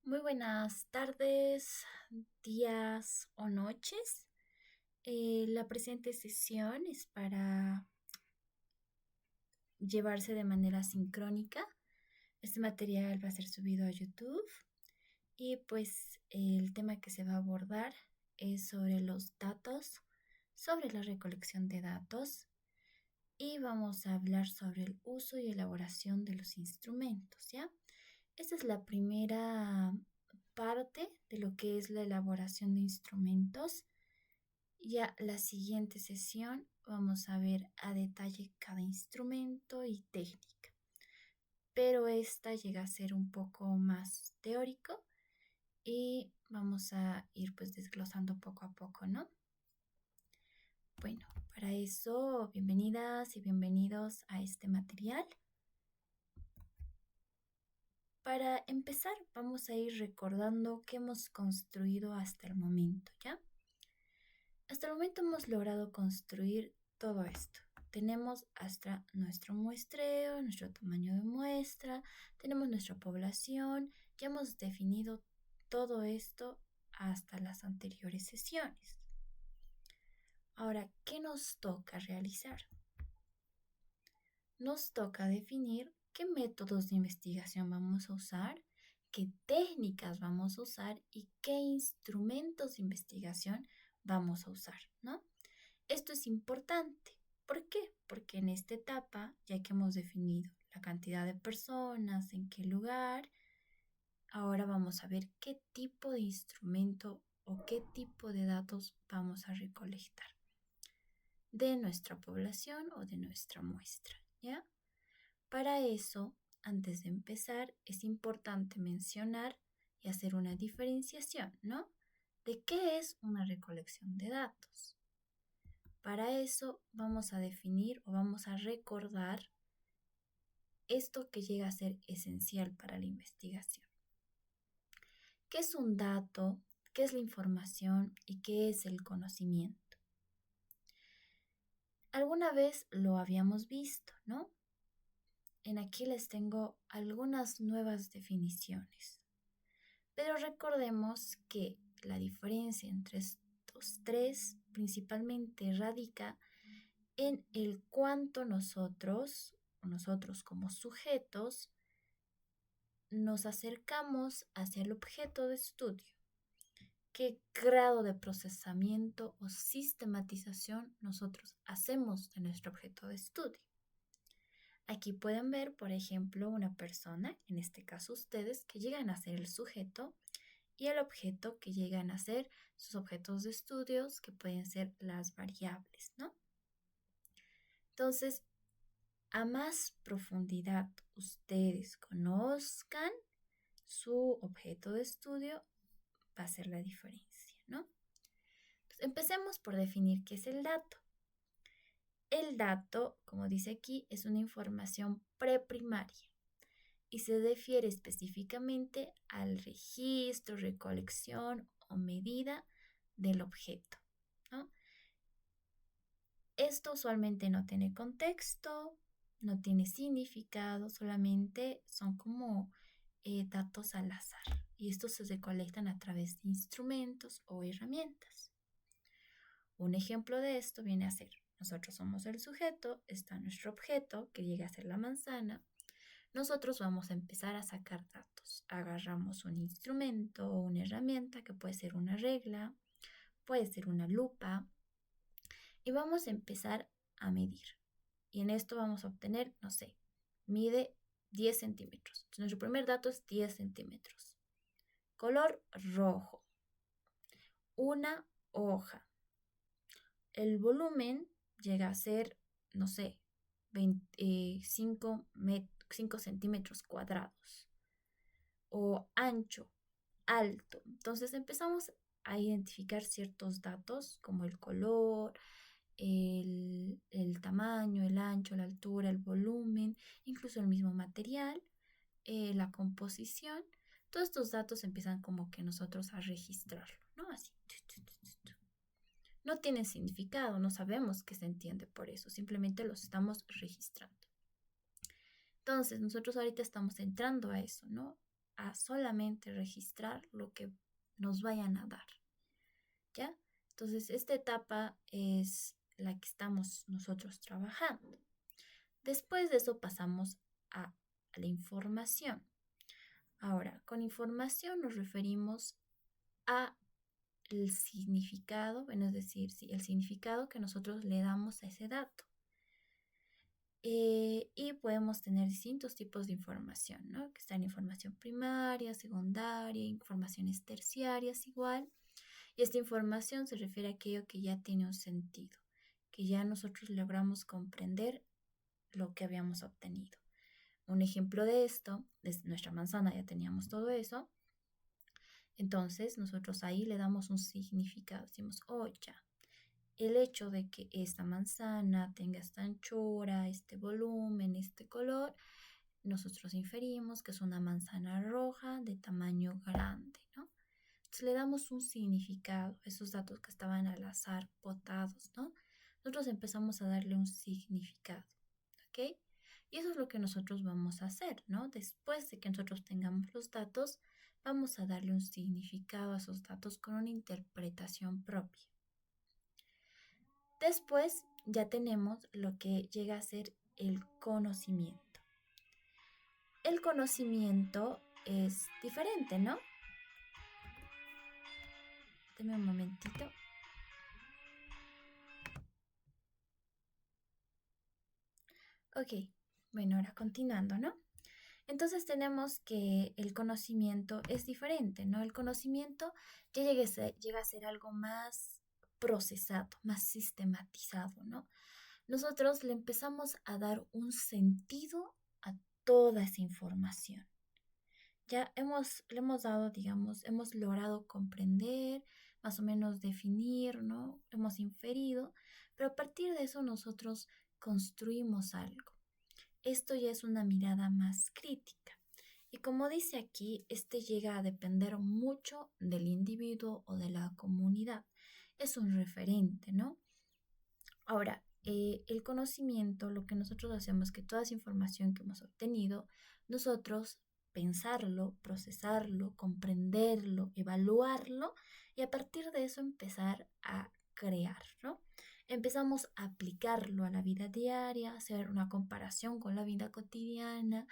Muy buenas tardes, días o noches. La presente sesión es para llevarse de manera sincrónica. Este material va a ser subido a YouTube y pues el tema que se va a abordar es sobre los datos, sobre la recolección de datos y vamos a hablar sobre el uso y elaboración de los instrumentos, ¿ya? Esta es la primera parte de lo que es la elaboración de instrumentos. Ya la siguiente sesión vamos a ver a detalle cada instrumento y técnica, pero esta llega a ser un poco más teórico y vamos a ir pues desglosando poco a poco, ¿no? Bueno, para eso, bienvenidas y bienvenidos a este material. Para empezar, vamos a ir recordando qué hemos construido hasta el momento, ¿ya? Hasta el momento hemos logrado construir todo esto. Tenemos hasta nuestro muestreo, nuestro tamaño de muestra, tenemos nuestra población, ya hemos definido todo esto hasta las anteriores sesiones. Ahora, ¿qué nos toca realizar? Nos toca definir qué métodos de investigación vamos a usar, qué técnicas vamos a usar y qué instrumentos de investigación vamos a usar, ¿no? Esto es importante. ¿Por qué? Porque en esta etapa, ya que hemos definido la cantidad de personas, en qué lugar, ahora vamos a ver qué tipo de instrumento o qué tipo de datos vamos a recolectar de nuestra población o de nuestra muestra, ¿ya? Para eso, antes de empezar, es importante mencionar y hacer una diferenciación, ¿no? ¿De qué es una recolección de datos? Para eso vamos a definir o vamos a recordar esto que llega a ser esencial para la investigación. ¿Qué es un dato? ¿Qué es la información? ¿Y qué es el conocimiento? Alguna vez lo habíamos visto, ¿no? En aquí les tengo algunas nuevas definiciones. Pero recordemos que la diferencia entre estos tres principalmente radica en el cuánto nosotros como sujetos, nos acercamos hacia el objeto de estudio. ¿Qué grado de procesamiento o sistematización nosotros hacemos de nuestro objeto de estudio? Aquí pueden ver, por ejemplo, una persona, en este caso ustedes, que llegan a ser el sujeto y el objeto que llegan a ser sus objetos de estudios, que pueden ser las variables, ¿no? Entonces, a más profundidad ustedes conozcan su objeto de estudio, va a ser la diferencia, ¿no? Entonces, empecemos por definir qué es el dato. El dato, como dice aquí, es una información preprimaria y se refiere específicamente al registro, recolección o medida del objeto, ¿no? Esto usualmente no tiene contexto, no tiene significado, solamente son como datos al azar y estos se recolectan a través de instrumentos o herramientas. Un ejemplo de esto viene a ser, nosotros somos el sujeto, está nuestro objeto que llega a ser la manzana. Nosotros vamos a empezar a sacar datos. Agarramos un instrumento o una herramienta que puede ser una regla, puede ser una lupa y vamos a empezar a medir. Y en esto vamos a obtener, no sé, mide 10 centímetros. Entonces, nuestro primer dato es 10 centímetros. Color rojo. Una hoja. El volumen llega a ser, no sé, 5 centímetros cuadrados. O ancho, alto. Entonces empezamos a identificar ciertos datos como el color, el tamaño, el ancho, la altura, el volumen, incluso el mismo material, la composición. Todos estos datos empiezan como que nosotros a registrarlo, ¿no? Así. No tienen significado, no sabemos qué se entiende por eso, simplemente los estamos registrando. Entonces, nosotros ahorita estamos entrando a eso, ¿no? a solamente registrar lo que nos vayan a dar, ¿ya? Entonces, esta etapa es la que estamos nosotros trabajando. Después de eso pasamos a la información. Ahora, con información nos referimos a el significado, bueno, es decir, sí, el significado que nosotros le damos a ese dato. Y podemos tener distintos tipos de información, ¿no? Que está en información primaria, secundaria, informaciones terciarias igual. Y esta información se refiere a aquello que ya tiene un sentido, que ya nosotros logramos comprender lo que habíamos obtenido. Un ejemplo de esto es nuestra manzana, ya teníamos todo eso. Entonces nosotros ahí le damos un significado, decimos, oh, ya, el hecho de que esta manzana tenga esta anchura, este volumen, este color, nosotros inferimos que es una manzana roja de tamaño grande, ¿no? Entonces le damos un significado, esos datos que estaban al azar, botados, ¿no? Nosotros empezamos a darle un significado, ¿ok? Y eso es lo que nosotros vamos a hacer, ¿no? Después de que nosotros tengamos los datos, vamos a darle un significado a esos datos con una interpretación propia. Después ya tenemos lo que llega a ser el conocimiento. El conocimiento es diferente, ¿no? Deme un momentito. Ok, bueno, ahora continuando, ¿no? Entonces tenemos que el conocimiento es diferente, ¿no? El conocimiento ya llega a ser algo más procesado, más sistematizado, ¿no? Nosotros le empezamos a dar un sentido a toda esa información. Le hemos dado, digamos, hemos logrado comprender, más o menos definir, ¿no? Hemos inferido, pero a partir de eso nosotros construimos algo. Esto ya es una mirada más crítica. Y como dice aquí, este llega a depender mucho del individuo o de la comunidad. Es un referente, ¿no? Ahora, el conocimiento, lo que nosotros hacemos es que toda esa información que hemos obtenido, nosotros pensarlo, procesarlo, comprenderlo, evaluarlo y a partir de eso empezar a crear, ¿no? Empezamos a aplicarlo a la vida diaria, hacer una comparación con la vida cotidiana,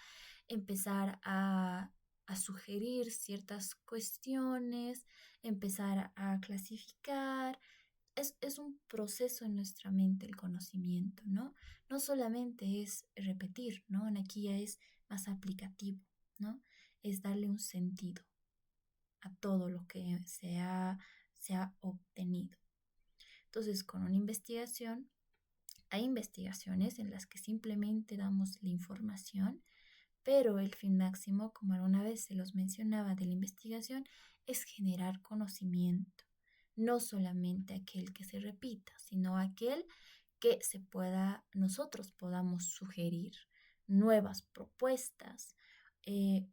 empezar a sugerir ciertas cuestiones, empezar a clasificar. Es un proceso en nuestra mente el conocimiento, ¿no? No solamente es repetir, ¿no? Aquí ya es más aplicativo, ¿no? Es darle un sentido a todo lo que se ha obtenido. Entonces, con una investigación, hay investigaciones en las que simplemente damos la información, pero el fin máximo, como alguna vez se los mencionaba de la investigación, es generar conocimiento. No solamente aquel que se repita, sino aquel que nosotros podamos sugerir nuevas propuestas,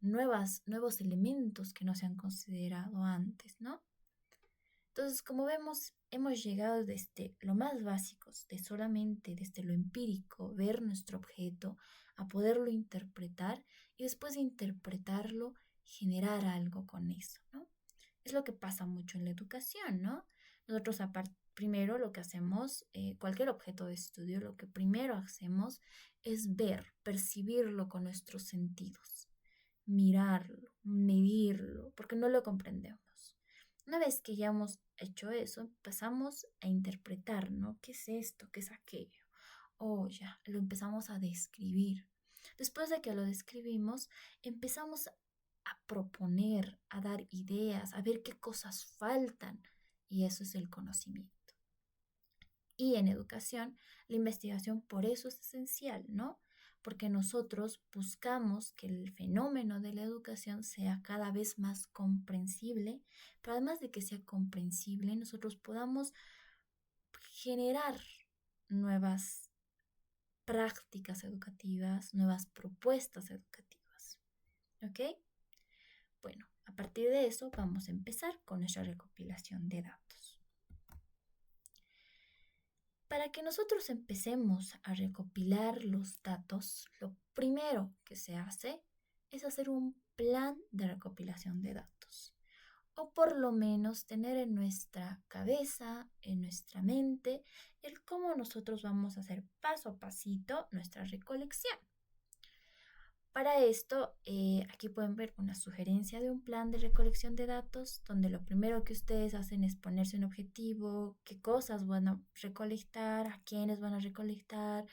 nuevos elementos que no se han considerado antes, ¿no? Entonces, como vemos, hemos llegado desde lo más básico, de solamente desde lo empírico, ver nuestro objeto, a poderlo interpretar y después de interpretarlo, generar algo con eso, ¿no? Es lo que pasa mucho en la educación, ¿no? Nosotros primero lo que hacemos, cualquier objeto de estudio, lo que primero hacemos es ver, percibirlo con nuestros sentidos, mirarlo, medirlo, porque no lo comprendemos. Una vez que ya hemos hecho eso, empezamos a interpretar, ¿no? ¿Qué es esto? ¿Qué es aquello? Oh, ya, lo empezamos a describir. Después de que lo describimos, empezamos a proponer, a dar ideas, a ver qué cosas faltan. Y eso es el conocimiento. Y en educación, la investigación por eso es esencial, ¿no? Porque nosotros buscamos que el fenómeno de la educación sea cada vez más comprensible, pero además de que sea comprensible, nosotros podamos generar nuevas prácticas educativas, nuevas propuestas educativas. ¿Ok? Bueno, a partir de eso vamos a empezar con nuestra recopilación de datos. Para que nosotros empecemos a recopilar los datos, lo primero que se hace es hacer un plan de recopilación de datos. O por lo menos tener en nuestra cabeza, en nuestra mente, el cómo nosotros vamos a hacer paso a pasito nuestra recolección. Para esto, aquí pueden ver una sugerencia de un plan de recolección de datos, donde lo primero que ustedes hacen es ponerse un objetivo, qué cosas van a recolectar, a quiénes van a recolectar,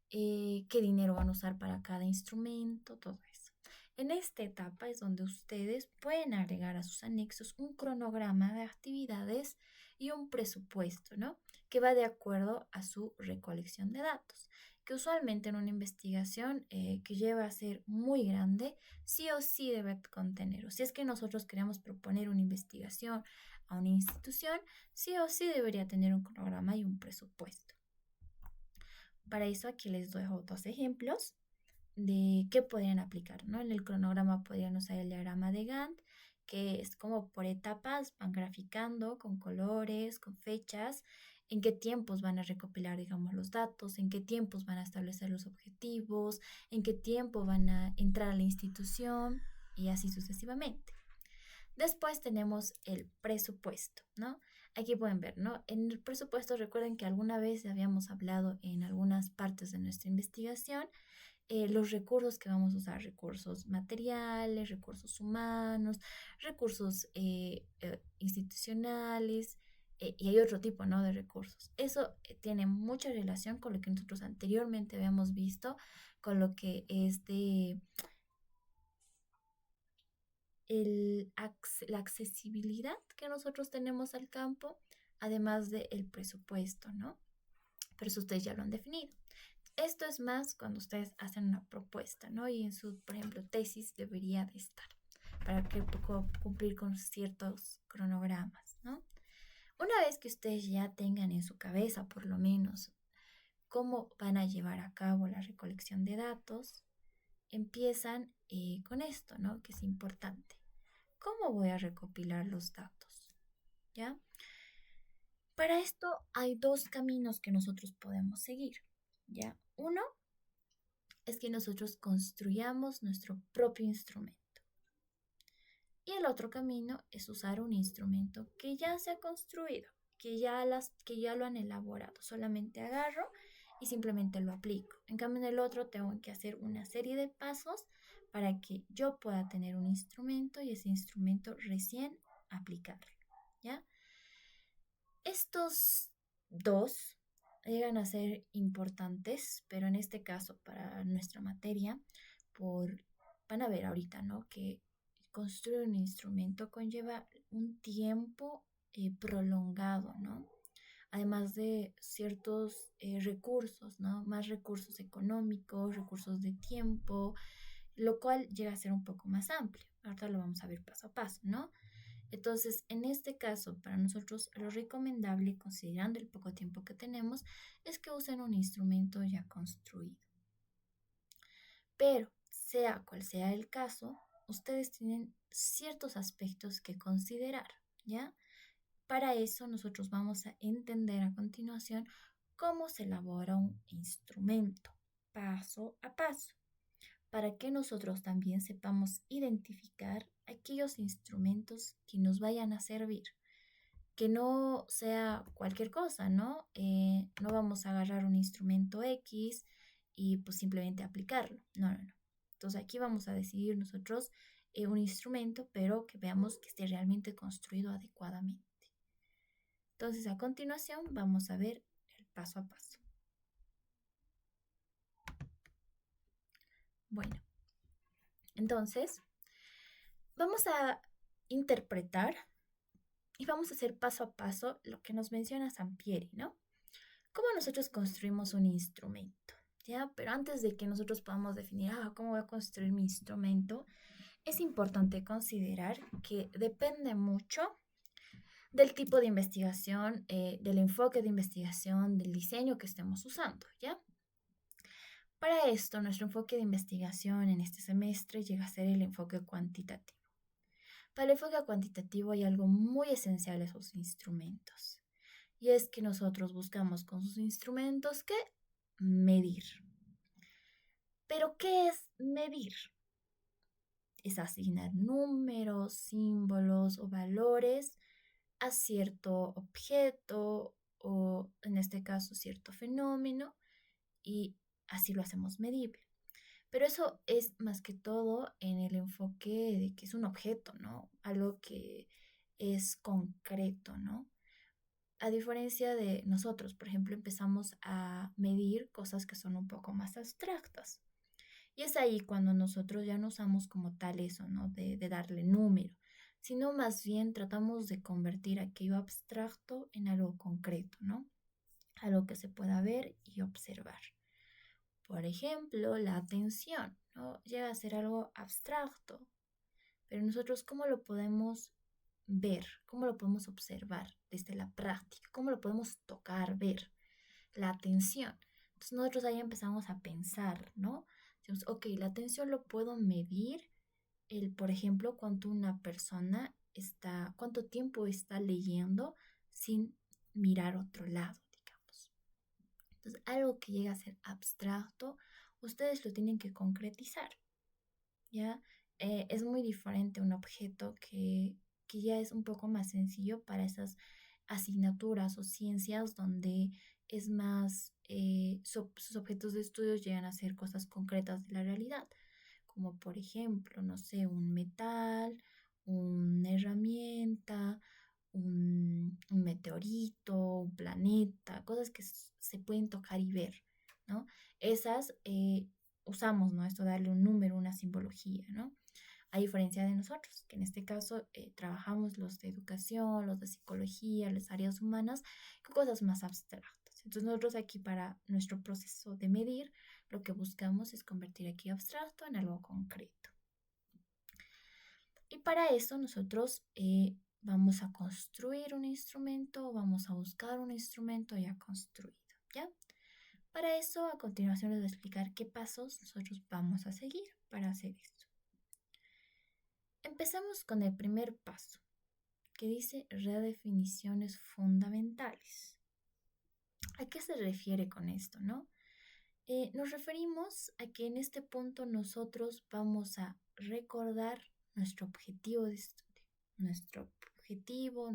qué dinero van a usar para cada instrumento, todo eso. En esta etapa es donde ustedes pueden agregar a sus anexos un cronograma de actividades y un presupuesto, ¿no? Que va de acuerdo a su recolección de datos, que usualmente en una investigación que lleva a ser muy grande, sí o sí debe contener, o si es que nosotros queremos proponer una investigación a una institución, sí o sí debería tener un cronograma y un presupuesto. Para eso aquí les dejo dos ejemplos de qué podrían aplicar, ¿no? En el cronograma podrían usar el diagrama de Gantt, que es como por etapas, van graficando con colores, con fechas, en qué tiempos van a recopilar, digamos, los datos, en qué tiempos van a establecer los objetivos, en qué tiempo van a entrar a la institución y así sucesivamente. Después tenemos el presupuesto, ¿no? Aquí pueden ver, ¿no? En el presupuesto recuerden que alguna vez habíamos hablado en algunas partes de nuestra investigación los recursos que vamos a usar, recursos materiales, recursos humanos, recursos institucionales y hay otro tipo, ¿no? De recursos. Eso tiene mucha relación con lo que nosotros anteriormente habíamos visto, con lo que es de la accesibilidad que nosotros tenemos al campo, además del presupuesto, ¿no? Pero eso ustedes ya lo han definido. Esto es más cuando ustedes hacen una propuesta, ¿no? Y en su, por ejemplo, tesis debería de estar para que cumplir con ciertos cronogramas, ¿no? Una vez que ustedes ya tengan en su cabeza, por lo menos, cómo van a llevar a cabo la recolección de datos, empiezan con esto, ¿no? Que es importante. ¿Cómo voy a recopilar los datos? ¿Ya? Para esto hay dos caminos que nosotros podemos seguir, ¿ya? Uno es que nosotros construyamos nuestro propio instrumento. Y el otro camino es usar un instrumento que ya se ha construido, que ya lo han elaborado. Solamente agarro y simplemente lo aplico. En cambio, en el otro tengo que hacer una serie de pasos para que yo pueda tener un instrumento y ese instrumento recién aplicarlo, ¿ya? Estos dos llegan a ser importantes, pero en este caso para nuestra materia, van a ver ahorita, ¿no? Que construir un instrumento conlleva un tiempo prolongado, ¿no? Además de ciertos recursos, ¿no? Más recursos económicos, recursos de tiempo, lo cual llega a ser un poco más amplio. Ahorita lo vamos a ver paso a paso, ¿no? Entonces, en este caso, para nosotros lo recomendable, considerando el poco tiempo que tenemos, es que usen un instrumento ya construido. Pero, sea cual sea el caso, ustedes tienen ciertos aspectos que considerar, ¿ya? Para eso nosotros vamos a entender a continuación cómo se elabora un instrumento, paso a paso, para que nosotros también sepamos identificar aquellos instrumentos que nos vayan a servir, que no sea cualquier cosa, ¿no? No vamos a agarrar un instrumento X y pues simplemente aplicarlo, no, no, no. Entonces aquí vamos a decidir nosotros un instrumento, pero que veamos que esté realmente construido adecuadamente. Entonces a continuación vamos a ver el paso a paso. Bueno, entonces vamos a interpretar y vamos a hacer paso a paso lo que nos menciona Sampieri, ¿no? ¿Cómo nosotros construimos un instrumento? ¿Ya? Pero antes de que nosotros podamos definir, ¿cómo voy a construir mi instrumento? Es importante considerar que depende mucho del tipo de investigación, del enfoque de investigación, del diseño que estemos usando, ¿ya? Para esto, nuestro enfoque de investigación en este semestre llega a ser el enfoque cuantitativo. Para el enfoque cuantitativo hay algo muy esencial en sus instrumentos. Y es que nosotros buscamos con sus instrumentos que medir. ¿Pero qué es medir? es asignar números, símbolos o valores a cierto objeto o en este caso cierto fenómeno y así lo hacemos medible. Pero eso es más que todo en el enfoque de que es un objeto, ¿no? Algo que es concreto, ¿no? A diferencia de nosotros, por ejemplo, empezamos a medir cosas que son un poco más abstractas. Y es ahí cuando nosotros ya no usamos como tal eso, ¿no? De darle número, sino más bien tratamos de convertir aquello abstracto en algo concreto, ¿no? Algo que se pueda ver y observar. Por ejemplo, la atención, ¿no? Llega a ser algo abstracto, pero nosotros ¿cómo lo podemos ver? ¿Cómo lo podemos observar desde la práctica? ¿Cómo lo podemos tocar, ver? La atención. Entonces nosotros ahí empezamos a pensar, ¿no? Decimos, ok, la atención lo puedo medir, por ejemplo, cuánto una persona está, cuánto tiempo está leyendo sin mirar otro lado, digamos. Entonces, algo que llega a ser abstracto, ustedes lo tienen que concretizar, ¿ya? Es muy diferente un objeto que ya es un poco más sencillo para esas asignaturas o ciencias donde es más, sus objetos de estudio llegan a ser cosas concretas de la realidad, como por ejemplo, no sé, un metal, una herramienta, un meteorito, un planeta, cosas que se pueden tocar y ver, ¿no? Esas usamos, ¿no? Esto darle un número, una simbología, ¿no? A diferencia de nosotros, que en este caso trabajamos los de educación, los de psicología, las áreas humanas, con cosas más abstractas. Entonces nosotros aquí para nuestro proceso de medir, lo que buscamos es convertir aquí abstracto en algo concreto. Y para eso nosotros vamos a construir un instrumento, vamos a buscar un instrumento ya construido, ¿ya? Para eso, a continuación les voy a explicar qué pasos nosotros vamos a seguir para hacer esto. Empezamos con el primer paso, que dice redefiniciones fundamentales. ¿A qué se refiere con esto, no? Nos referimos a que en este punto nosotros vamos a recordar nuestro objetivo de estudio, nuestro objetivo,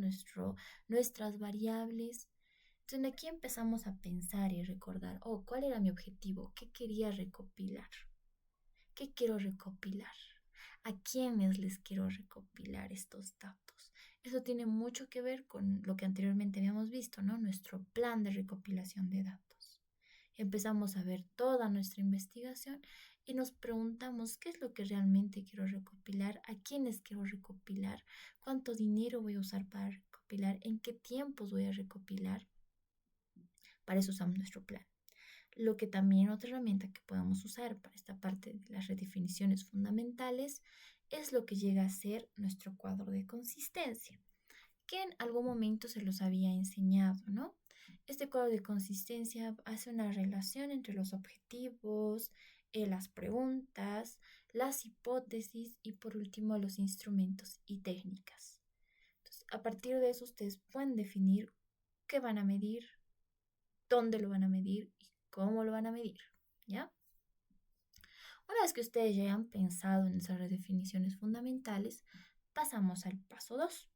nuestras variables. Entonces aquí empezamos a pensar y recordar, oh, ¿cuál era mi objetivo? ¿Qué quería recopilar? ¿Qué quiero recopilar? ¿A quiénes les quiero recopilar estos datos? Eso tiene mucho que ver con lo que anteriormente habíamos visto, ¿no? Nuestro plan de recopilación de datos. Empezamos a ver toda nuestra investigación y nos preguntamos qué es lo que realmente quiero recopilar, a quiénes quiero recopilar, cuánto dinero voy a usar para recopilar, en qué tiempos voy a recopilar. Para eso usamos nuestro plan. Lo que también otra herramienta que podemos usar para esta parte de las redefiniciones fundamentales es lo que llega a ser nuestro cuadro de consistencia, que en algún momento se los había enseñado, ¿no? Este cuadro de consistencia hace una relación entre los objetivos, las preguntas, las hipótesis y por último los instrumentos y técnicas. Entonces, a partir de eso ustedes pueden definir qué van a medir, dónde lo van a medir y cómo lo van a medir, ¿ya? Una vez que ustedes ya han pensado en esas redefiniciones fundamentales, pasamos al paso 2,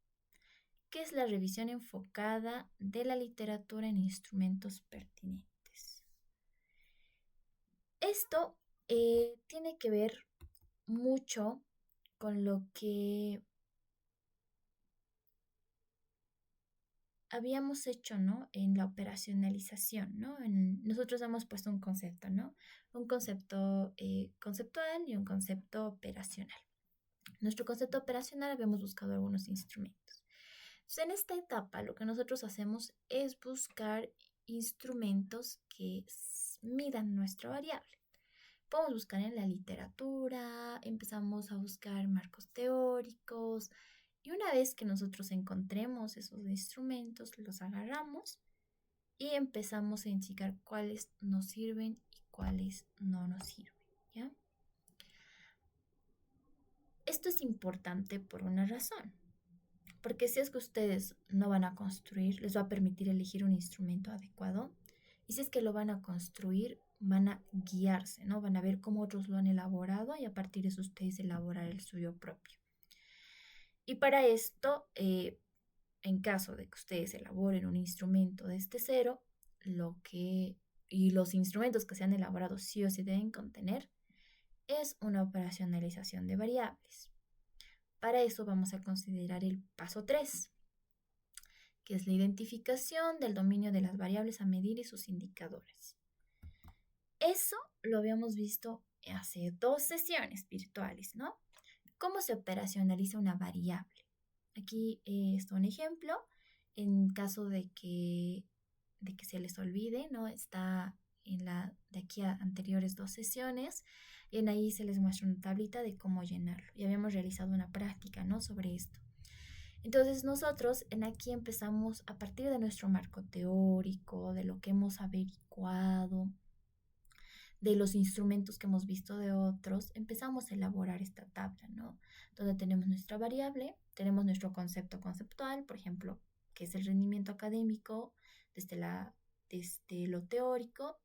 que es la revisión enfocada de la literatura en instrumentos pertinentes. Esto tiene que ver mucho con lo que habíamos hecho, ¿no? En la operacionalización, ¿no? Nosotros hemos puesto un concepto, ¿no? Un concepto conceptual y un concepto operacional. Nuestro concepto operacional habíamos buscado algunos instrumentos. Entonces, en esta etapa lo que nosotros hacemos es buscar instrumentos que midan nuestra variable. Podemos buscar en la literatura, empezamos a buscar marcos teóricos y una vez que nosotros encontremos esos instrumentos, los agarramos y empezamos a identificar cuáles nos sirven y cuáles no nos sirven, ¿ya? Esto es importante por una razón, porque si es que ustedes no van a construir, les va a permitir elegir un instrumento adecuado y si es que lo van a construir, van a guiarse, ¿no? Van a ver cómo otros lo han elaborado y a partir de eso ustedes elaborar el suyo propio. Y para esto, en caso de que ustedes elaboren un instrumento desde cero, y los instrumentos que se han elaborado sí o sí deben contener, es una operacionalización de variables. Para eso vamos a considerar el paso 3, que es la identificación del dominio de las variables a medir y sus indicadores. Eso lo habíamos visto hace 2 sesiones virtuales, ¿no? ¿Cómo se operacionaliza una variable? Aquí está un ejemplo. En caso de que se les olvide, ¿no? Está de aquí a anteriores 2 sesiones y en ahí se les muestra una tablita de cómo llenarlo. Y habíamos realizado una práctica, ¿no? Sobre esto. Entonces nosotros en aquí empezamos a partir de nuestro marco teórico, de lo que hemos averiguado, de los instrumentos que hemos visto de otros, empezamos a elaborar esta tabla, ¿no? Donde tenemos nuestra variable, tenemos nuestro concepto conceptual, por ejemplo, que es el rendimiento académico desde lo teórico.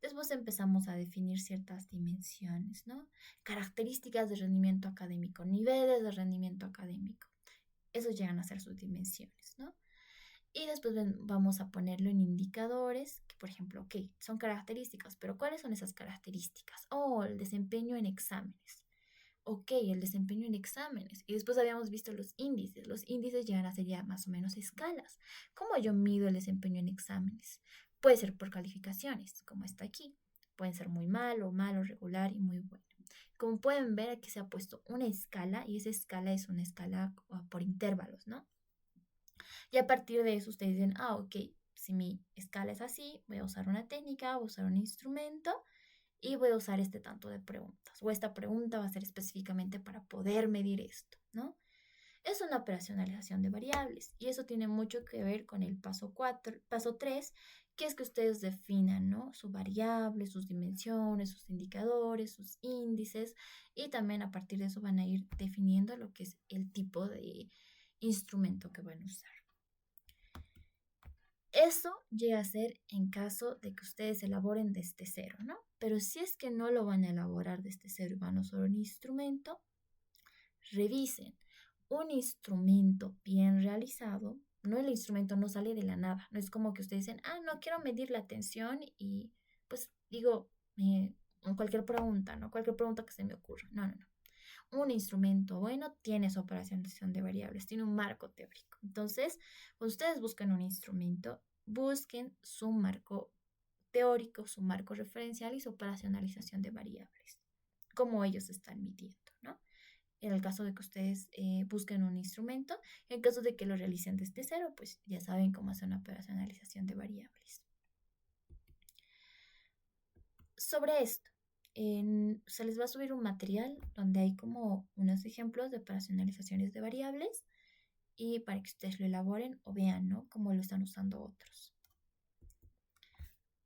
Después empezamos a definir ciertas dimensiones, ¿no? Características de rendimiento académico, niveles de rendimiento académico. Esos llegan a ser sus dimensiones, ¿no? Y después vamos a ponerlo en indicadores, que por ejemplo, ok, son características, pero ¿cuáles son esas características? Oh, el desempeño en exámenes. Ok, el desempeño en exámenes. Y después habíamos visto los índices. Los índices llegan a ser ya más o menos escalas. ¿Cómo yo mido el desempeño en exámenes? Puede ser por calificaciones, como está aquí. Pueden ser muy malo, malo, regular y muy bueno. Como pueden ver, aquí se ha puesto una escala y esa escala es una escala por intervalos, ¿no? Y a partir de eso ustedes dicen, ok, si mi escala es así, voy a usar una técnica, voy a usar un instrumento y voy a usar este tanto de preguntas. O esta pregunta va a ser específicamente para poder medir esto, ¿no? Es una operacionalización de variables y eso tiene mucho que ver con el paso 3, que es que ustedes definan, ¿no? Su variable, sus dimensiones, sus indicadores, sus índices y también a partir de eso van a ir definiendo lo que es el tipo de instrumento que van a usar. Eso llega a ser en caso de que ustedes elaboren desde cero, ¿no? Pero si es que no lo van a elaborar desde cero y van a usar un instrumento, revisen. Un instrumento bien realizado, no, el instrumento no sale de la nada. No es como que ustedes dicen, no quiero medir la tensión y pues digo cualquier pregunta, ¿no? Cualquier pregunta que se me ocurra. No, no, no. Un instrumento bueno tiene su operacionalización de variables, tiene un marco teórico. Entonces, cuando ustedes buscan un instrumento, busquen su marco teórico, su marco referencial y su operacionalización de variables, como ellos están midiendo, ¿no? En el caso de que ustedes busquen un instrumento, en caso de que lo realicen desde cero, pues ya saben cómo hacer una operacionalización de variables. Sobre esto, se les va a subir un material donde hay como unos ejemplos de operacionalizaciones de variables y para que ustedes lo elaboren o vean, ¿no? Cómo lo están usando otros.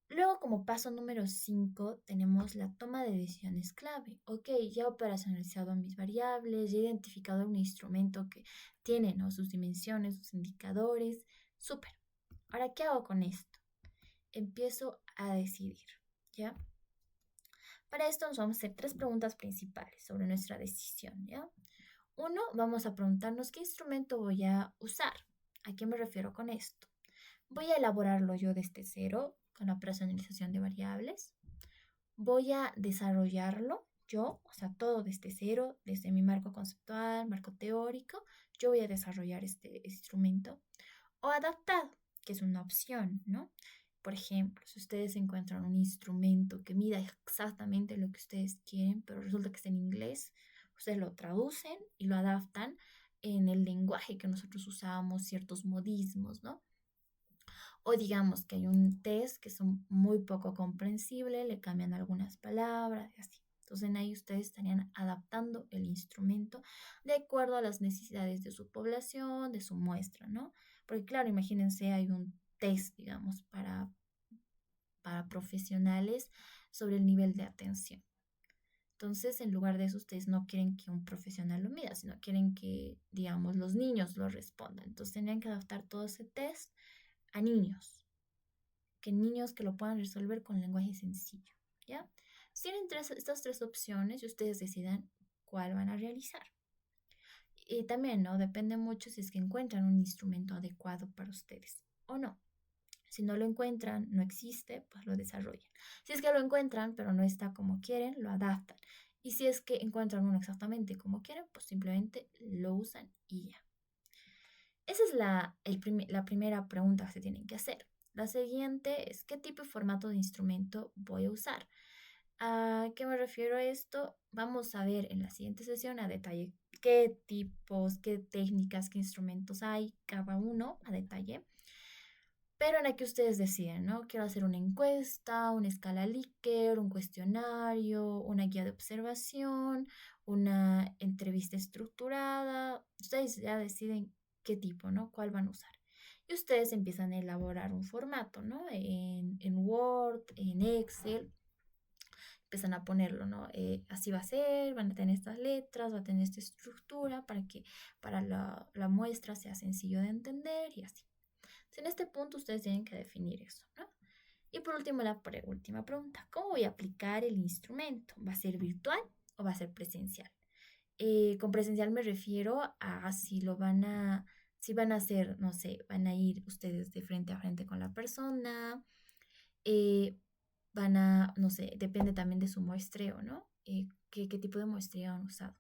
Luego, como paso número 5, tenemos la toma de decisiones clave. Ok, ya he operacionalizado mis variables, ya he identificado un instrumento que tiene, ¿no? Sus dimensiones, sus indicadores. Súper. Ahora, ¿qué hago con esto? Empiezo a decidir, ¿ya? Para esto nos vamos a hacer 3 preguntas principales sobre nuestra decisión, ¿ya? 1, vamos a preguntarnos qué instrumento voy a usar. ¿A qué me refiero con esto? Voy a elaborarlo yo desde cero con la personalización de variables. Voy a desarrollarlo yo, o sea, todo desde cero, desde mi marco conceptual, marco teórico. Yo voy a desarrollar este instrumento. O adaptado, que es una opción, ¿no? Por ejemplo, si ustedes encuentran un instrumento que mida exactamente lo que ustedes quieren, pero resulta que está en inglés, ustedes lo traducen y lo adaptan en el lenguaje que nosotros usamos, ciertos modismos, ¿no? O digamos que hay un test que es muy poco comprensible, le cambian algunas palabras y así. Entonces en ahí ustedes estarían adaptando el instrumento de acuerdo a las necesidades de su población, de su muestra, ¿no? Porque claro, imagínense, hay un test, digamos, para profesionales sobre el nivel de atención. Entonces, en lugar de eso, ustedes no quieren que un profesional lo mida, sino quieren que, digamos, los niños lo respondan. Entonces, tendrían que adaptar todo ese test a niños, que lo puedan resolver con lenguaje sencillo. ¿ya? Tienen estas tres opciones y ustedes decidan cuál van a realizar. Y también, ¿no? Depende mucho si es que encuentran un instrumento adecuado para ustedes o no. Si no lo encuentran, no existe, pues lo desarrollan. Si es que lo encuentran, pero no está como quieren, lo adaptan. Y si es que encuentran uno exactamente como quieren, pues simplemente lo usan y ya. Esa es la primera pregunta que se tienen que hacer. La siguiente es, ¿qué tipo y formato de instrumento voy a usar? ¿A qué me refiero a esto? Vamos a ver en la siguiente sesión a detalle qué tipos, qué técnicas, qué instrumentos hay, cada uno a detalle. Pero en la que ustedes deciden, ¿no? Quiero hacer una encuesta, una escala Likert, un cuestionario, una guía de observación, una entrevista estructurada. Ustedes ya deciden qué tipo, ¿no? ¿Cuál van a usar? Y ustedes empiezan a elaborar un formato, ¿no? En Word, en Excel, empiezan a ponerlo, ¿no? Así va a ser, van a tener estas letras, va a tener esta estructura para que para la muestra sea sencillo de entender y así. En este punto ustedes tienen que definir eso, ¿no? Y por último, la última pregunta. ¿Cómo voy a aplicar el instrumento? ¿Va a ser virtual o va a ser presencial? Con presencial me refiero a si van a hacer, no sé, van a ir ustedes de frente a frente con la persona, eh, no sé, depende también de su muestreo, ¿no? ¿Qué tipo de muestreo han usado?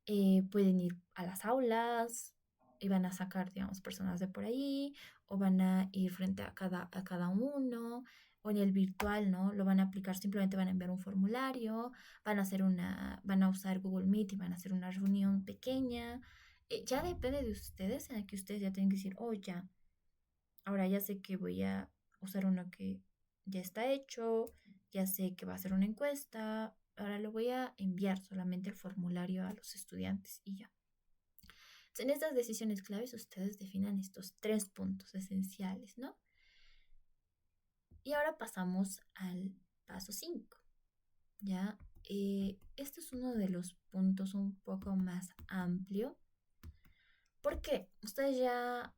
Pueden ir a las aulas y van a sacar, digamos, personas de por ahí, o van a ir frente a cada uno, o en el virtual, ¿no? Lo van a aplicar, simplemente van a enviar un formulario, van a usar Google Meet y van a hacer una reunión pequeña. Ya depende de ustedes, en la que ustedes ya tienen que decir, oh, ya, ahora ya sé que voy a usar uno que ya está hecho, ya sé que va a ser una encuesta, ahora le voy a enviar solamente el formulario a los estudiantes y ya. En estas decisiones claves ustedes definan estos tres puntos esenciales, ¿no? Y ahora pasamos al paso 5, ¿ya? Este es uno de los puntos un poco más amplio. ¿Por qué? Ustedes ya,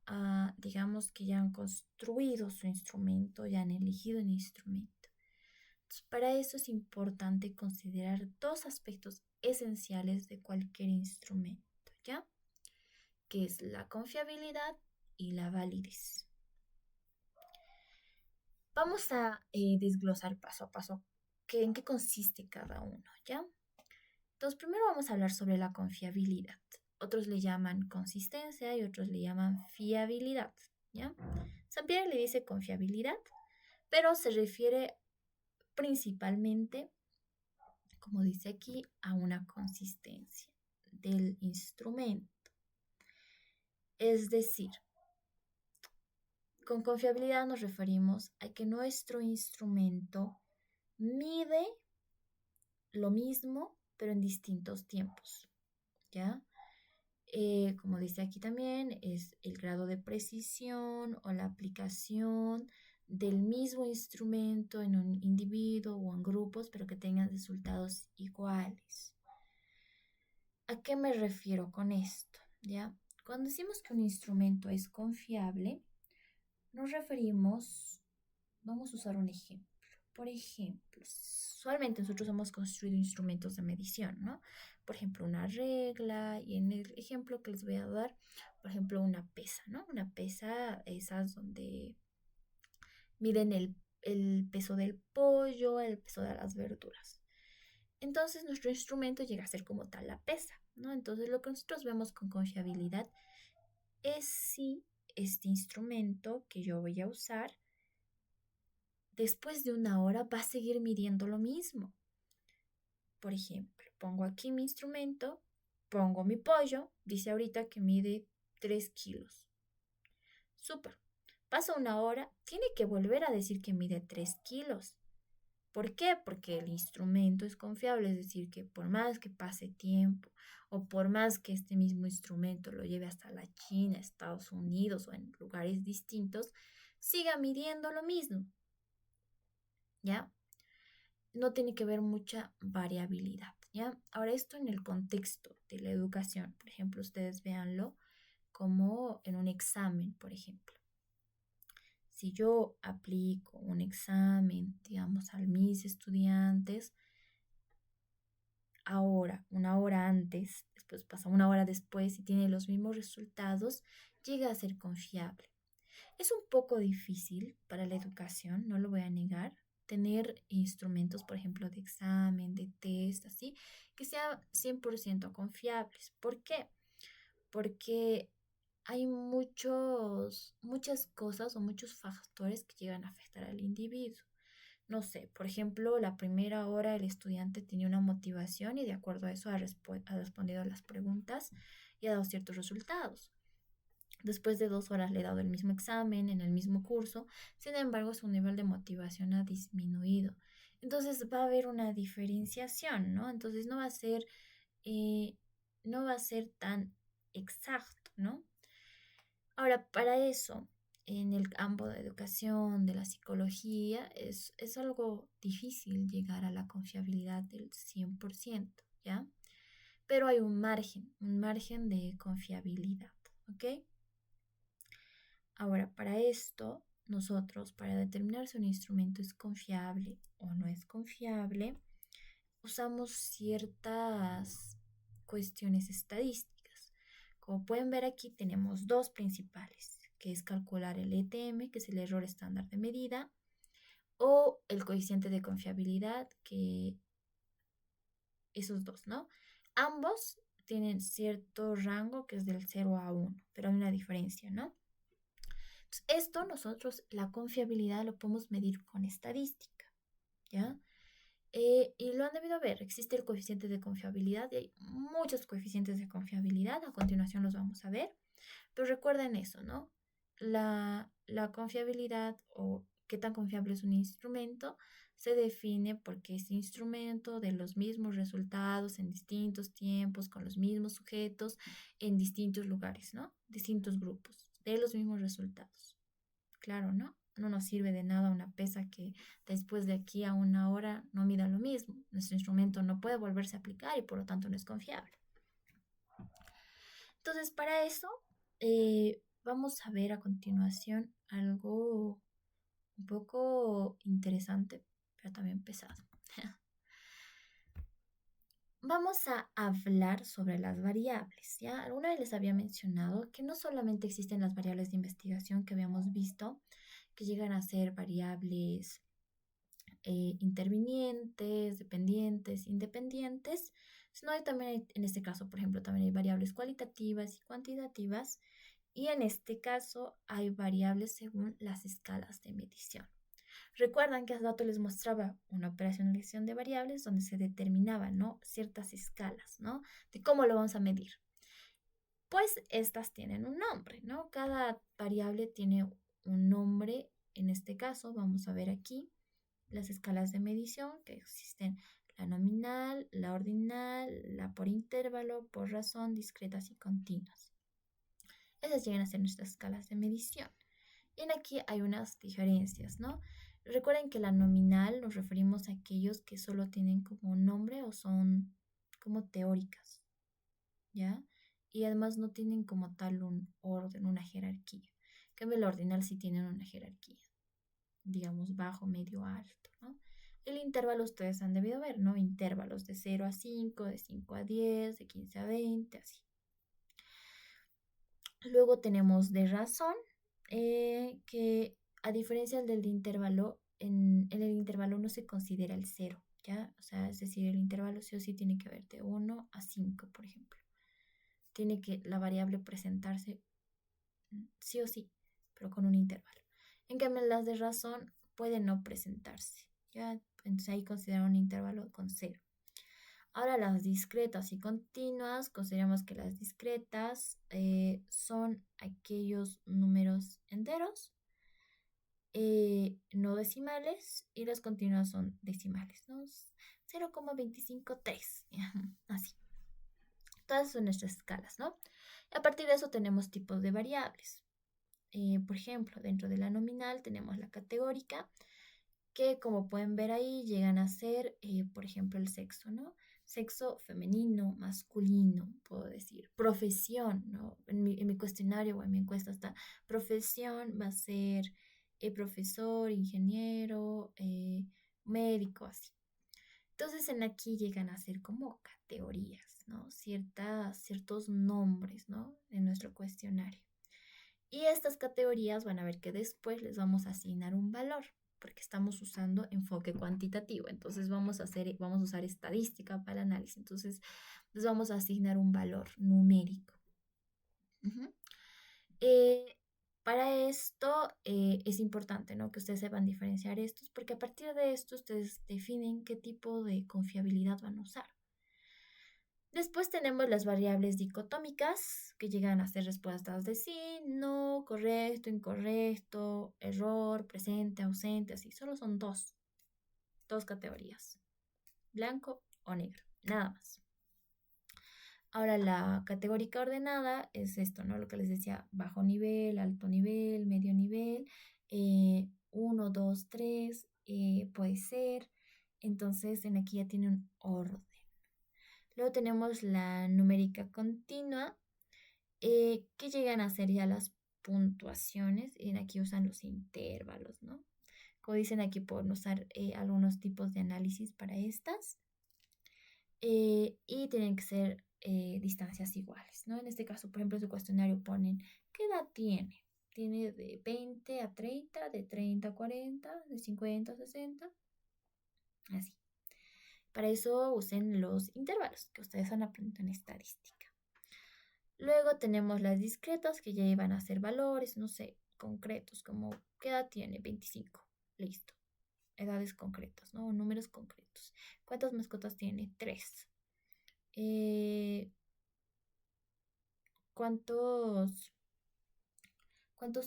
digamos que ya han construido su instrumento, ya han elegido un instrumento. Entonces, para eso es importante considerar dos aspectos esenciales de cualquier instrumento, ¿ya? Que es la confiabilidad y la validez. Vamos a desglosar paso a paso en qué consiste cada uno, ¿ya? Entonces, primero vamos a hablar sobre la confiabilidad. Otros le llaman consistencia y otros le llaman fiabilidad, ¿ya? Sampieri le dice confiabilidad, pero se refiere principalmente, como dice aquí, a una consistencia del instrumento. Es decir, con confiabilidad nos referimos a que nuestro instrumento mide lo mismo, pero en distintos tiempos, ¿ya? Como dice aquí también, es el grado de precisión o la aplicación del mismo instrumento en un individuo o en grupos, pero que tengan resultados iguales. ¿A qué me refiero con esto? ¿Ya? Cuando decimos que un instrumento es confiable, nos referimos, vamos a usar un ejemplo. Por ejemplo, usualmente nosotros hemos construido instrumentos de medición, ¿no? Por ejemplo, una regla, y en el ejemplo que les voy a dar, por ejemplo, una pesa, ¿no? Una pesa, esas donde miden el peso del pollo, el peso de las verduras. Entonces, nuestro instrumento llega a ser como tal la pesa, ¿no? Entonces, lo que nosotros vemos con confiabilidad es si este instrumento que yo voy a usar después de una hora va a seguir midiendo lo mismo. Por ejemplo, pongo aquí mi instrumento, pongo mi pollo, dice ahorita que mide 3 kilos. Súper. Pasa una hora, tiene que volver a decir que mide 3 kilos. ¿Por qué? Porque el instrumento es confiable, es decir, que por más que pase tiempo o por más que este mismo instrumento lo lleve hasta la China, Estados Unidos o en lugares distintos, siga midiendo lo mismo. ¿Ya? No tiene que haber mucha variabilidad, ¿ya? Ahora esto en el contexto de la educación, por ejemplo, ustedes véanlo como en un examen, por ejemplo. si yo aplico un examen, digamos, a mis estudiantes, ahora, una hora antes, después pasa una hora después y tiene los mismos resultados, llega a ser confiable. Es un poco difícil para la educación, no lo voy a negar, tener instrumentos, por ejemplo, de examen, de test, así, que sean 100% confiables. ¿Por qué? Porque hay muchas cosas o muchos factores que llegan a afectar al individuo. No sé, por ejemplo, la primera hora el estudiante tenía una motivación y de acuerdo a eso ha respondido a las preguntas y ha dado ciertos resultados. Después de 2 horas le he dado el mismo examen en el mismo curso, sin embargo su nivel de motivación ha disminuido. Entonces va a haber una diferenciación, ¿no? Entonces eh, no va a ser tan exacto, ¿no? Ahora, para eso, en el campo de educación, de la psicología, es algo difícil llegar a la confiabilidad del 100%, ¿ya? Pero hay un margen de confiabilidad, ¿ok? Ahora, para esto, nosotros, para determinar si un instrumento es confiable o no es confiable, usamos ciertas cuestiones estadísticas. Como pueden ver aquí, tenemos dos principales, que es calcular el ETM, que es el error estándar de medida, o el coeficiente de confiabilidad, que esos dos, ¿no? Ambos tienen cierto rango que es del 0 a 1, pero hay una diferencia, ¿no? Entonces, esto nosotros, la confiabilidad lo podemos medir con estadística, ¿ya? Y lo han debido ver, existe el coeficiente de confiabilidad y hay muchos coeficientes de confiabilidad, a continuación los vamos a ver, pero recuerden eso, ¿no? La confiabilidad o qué tan confiable es un instrumento se define porque ese instrumento de los mismos resultados en distintos tiempos, con los mismos sujetos, en distintos lugares, ¿no? Distintos grupos, de los mismos resultados. Claro, ¿no? No nos sirve de nada una pesa que después de aquí a una hora no mida lo mismo. Nuestro instrumento no puede volverse a aplicar y por lo tanto no es confiable. Entonces, para eso, vamos a ver a continuación algo un poco interesante, pero también pesado. Vamos a hablar sobre las variables, ¿ya? Alguna vez les había mencionado que no solamente existen las variables de investigación que habíamos visto, que llegan a ser variables intervinientes, dependientes, independientes, sino en este caso, por ejemplo, también hay variables cualitativas y cuantitativas, y en este caso hay variables según las escalas de medición. Recuerdan que hace rato les mostraba una operacionalización de variables donde se determinaban, ¿no?, ciertas escalas, ¿no?, de cómo lo vamos a medir. Pues estas tienen un nombre, ¿no? Cada variable tiene un nombre. En este caso, vamos a ver aquí las escalas de medición que existen: la nominal, la ordinal, la por intervalo, por razón, discretas y continuas. Esas llegan a ser nuestras escalas de medición. Y en aquí hay unas diferencias, ¿no? Recuerden que la nominal nos referimos a aquellos que solo tienen como un nombre o son como teóricas, ¿ya? Y además no tienen como tal un orden, una jerarquía. En cambio, la ordinal sí tienen una jerarquía, digamos, bajo, medio, alto, ¿no? El intervalo ustedes han debido ver, ¿no? Intervalos de 0 a 5, de 5 a 10, de 15 a 20, así. Luego tenemos de razón, que a diferencia del de intervalo, en el intervalo no se considera el cero, ¿ya? O sea, es decir, el intervalo sí o sí tiene que haber de 1 a 5, por ejemplo. Tiene que la variable presentarse sí o sí, pero con un intervalo. En cambio, las de razón pueden no presentarse, ¿ya? Entonces ahí consideran un intervalo con 0. Ahora las discretas y continuas, consideramos que las discretas son aquellos números enteros, no decimales, y las continuas son decimales, ¿no? 0,253, así. Todas son nuestras escalas, ¿no? Y a partir de eso tenemos tipos de variables. Por ejemplo, dentro de la nominal tenemos la categórica, que como pueden ver ahí llegan a ser, por ejemplo, el sexo, ¿no? Sexo femenino, masculino, puedo decir. Profesión, ¿no? En mi cuestionario o en mi encuesta está, profesión va a ser profesor, ingeniero, médico, así. Entonces en aquí llegan a ser como categorías, ¿no? Ciertos nombres, ¿no? En nuestro cuestionario. Y estas categorías van a ver que después les vamos a asignar un valor, porque estamos usando enfoque cuantitativo. Entonces vamos a usar estadística para el análisis. Entonces les vamos a asignar un valor numérico. Ujú. Eh, para esto es importante, ¿no? Que ustedes sepan diferenciar estos, porque a partir de esto ustedes definen qué tipo de confiabilidad van a usar. Después tenemos las variables dicotómicas, que llegan a ser respuestas de sí, no, correcto, incorrecto, error, presente, ausente, así. Solo son dos categorías, blanco o negro, nada más. Ahora la categórica ordenada es esto, ¿no? Lo que les decía, bajo nivel, alto nivel, medio nivel, 1, 2, 3, puede ser. Entonces en aquí ya tiene un orden. Luego tenemos la numérica continua, que llegan a ser ya las puntuaciones. Y en aquí usan los intervalos, ¿no? Como dicen aquí, pueden usar algunos tipos de análisis para estas. Y tienen que ser distancias iguales, ¿no? En este caso, por ejemplo, en su cuestionario ponen, ¿qué edad tiene? Tiene de 20 a 30, de 30 a 40, de 50 a 60, así. Para eso usen los intervalos que ustedes han aprendido en estadística. Luego tenemos las discretas, que ya iban a ser valores, no sé, concretos, como ¿qué edad tiene? 25. Listo. Edades concretas, ¿no? O números concretos. ¿Cuántas mascotas tiene? 3. Eh, ¿cuántos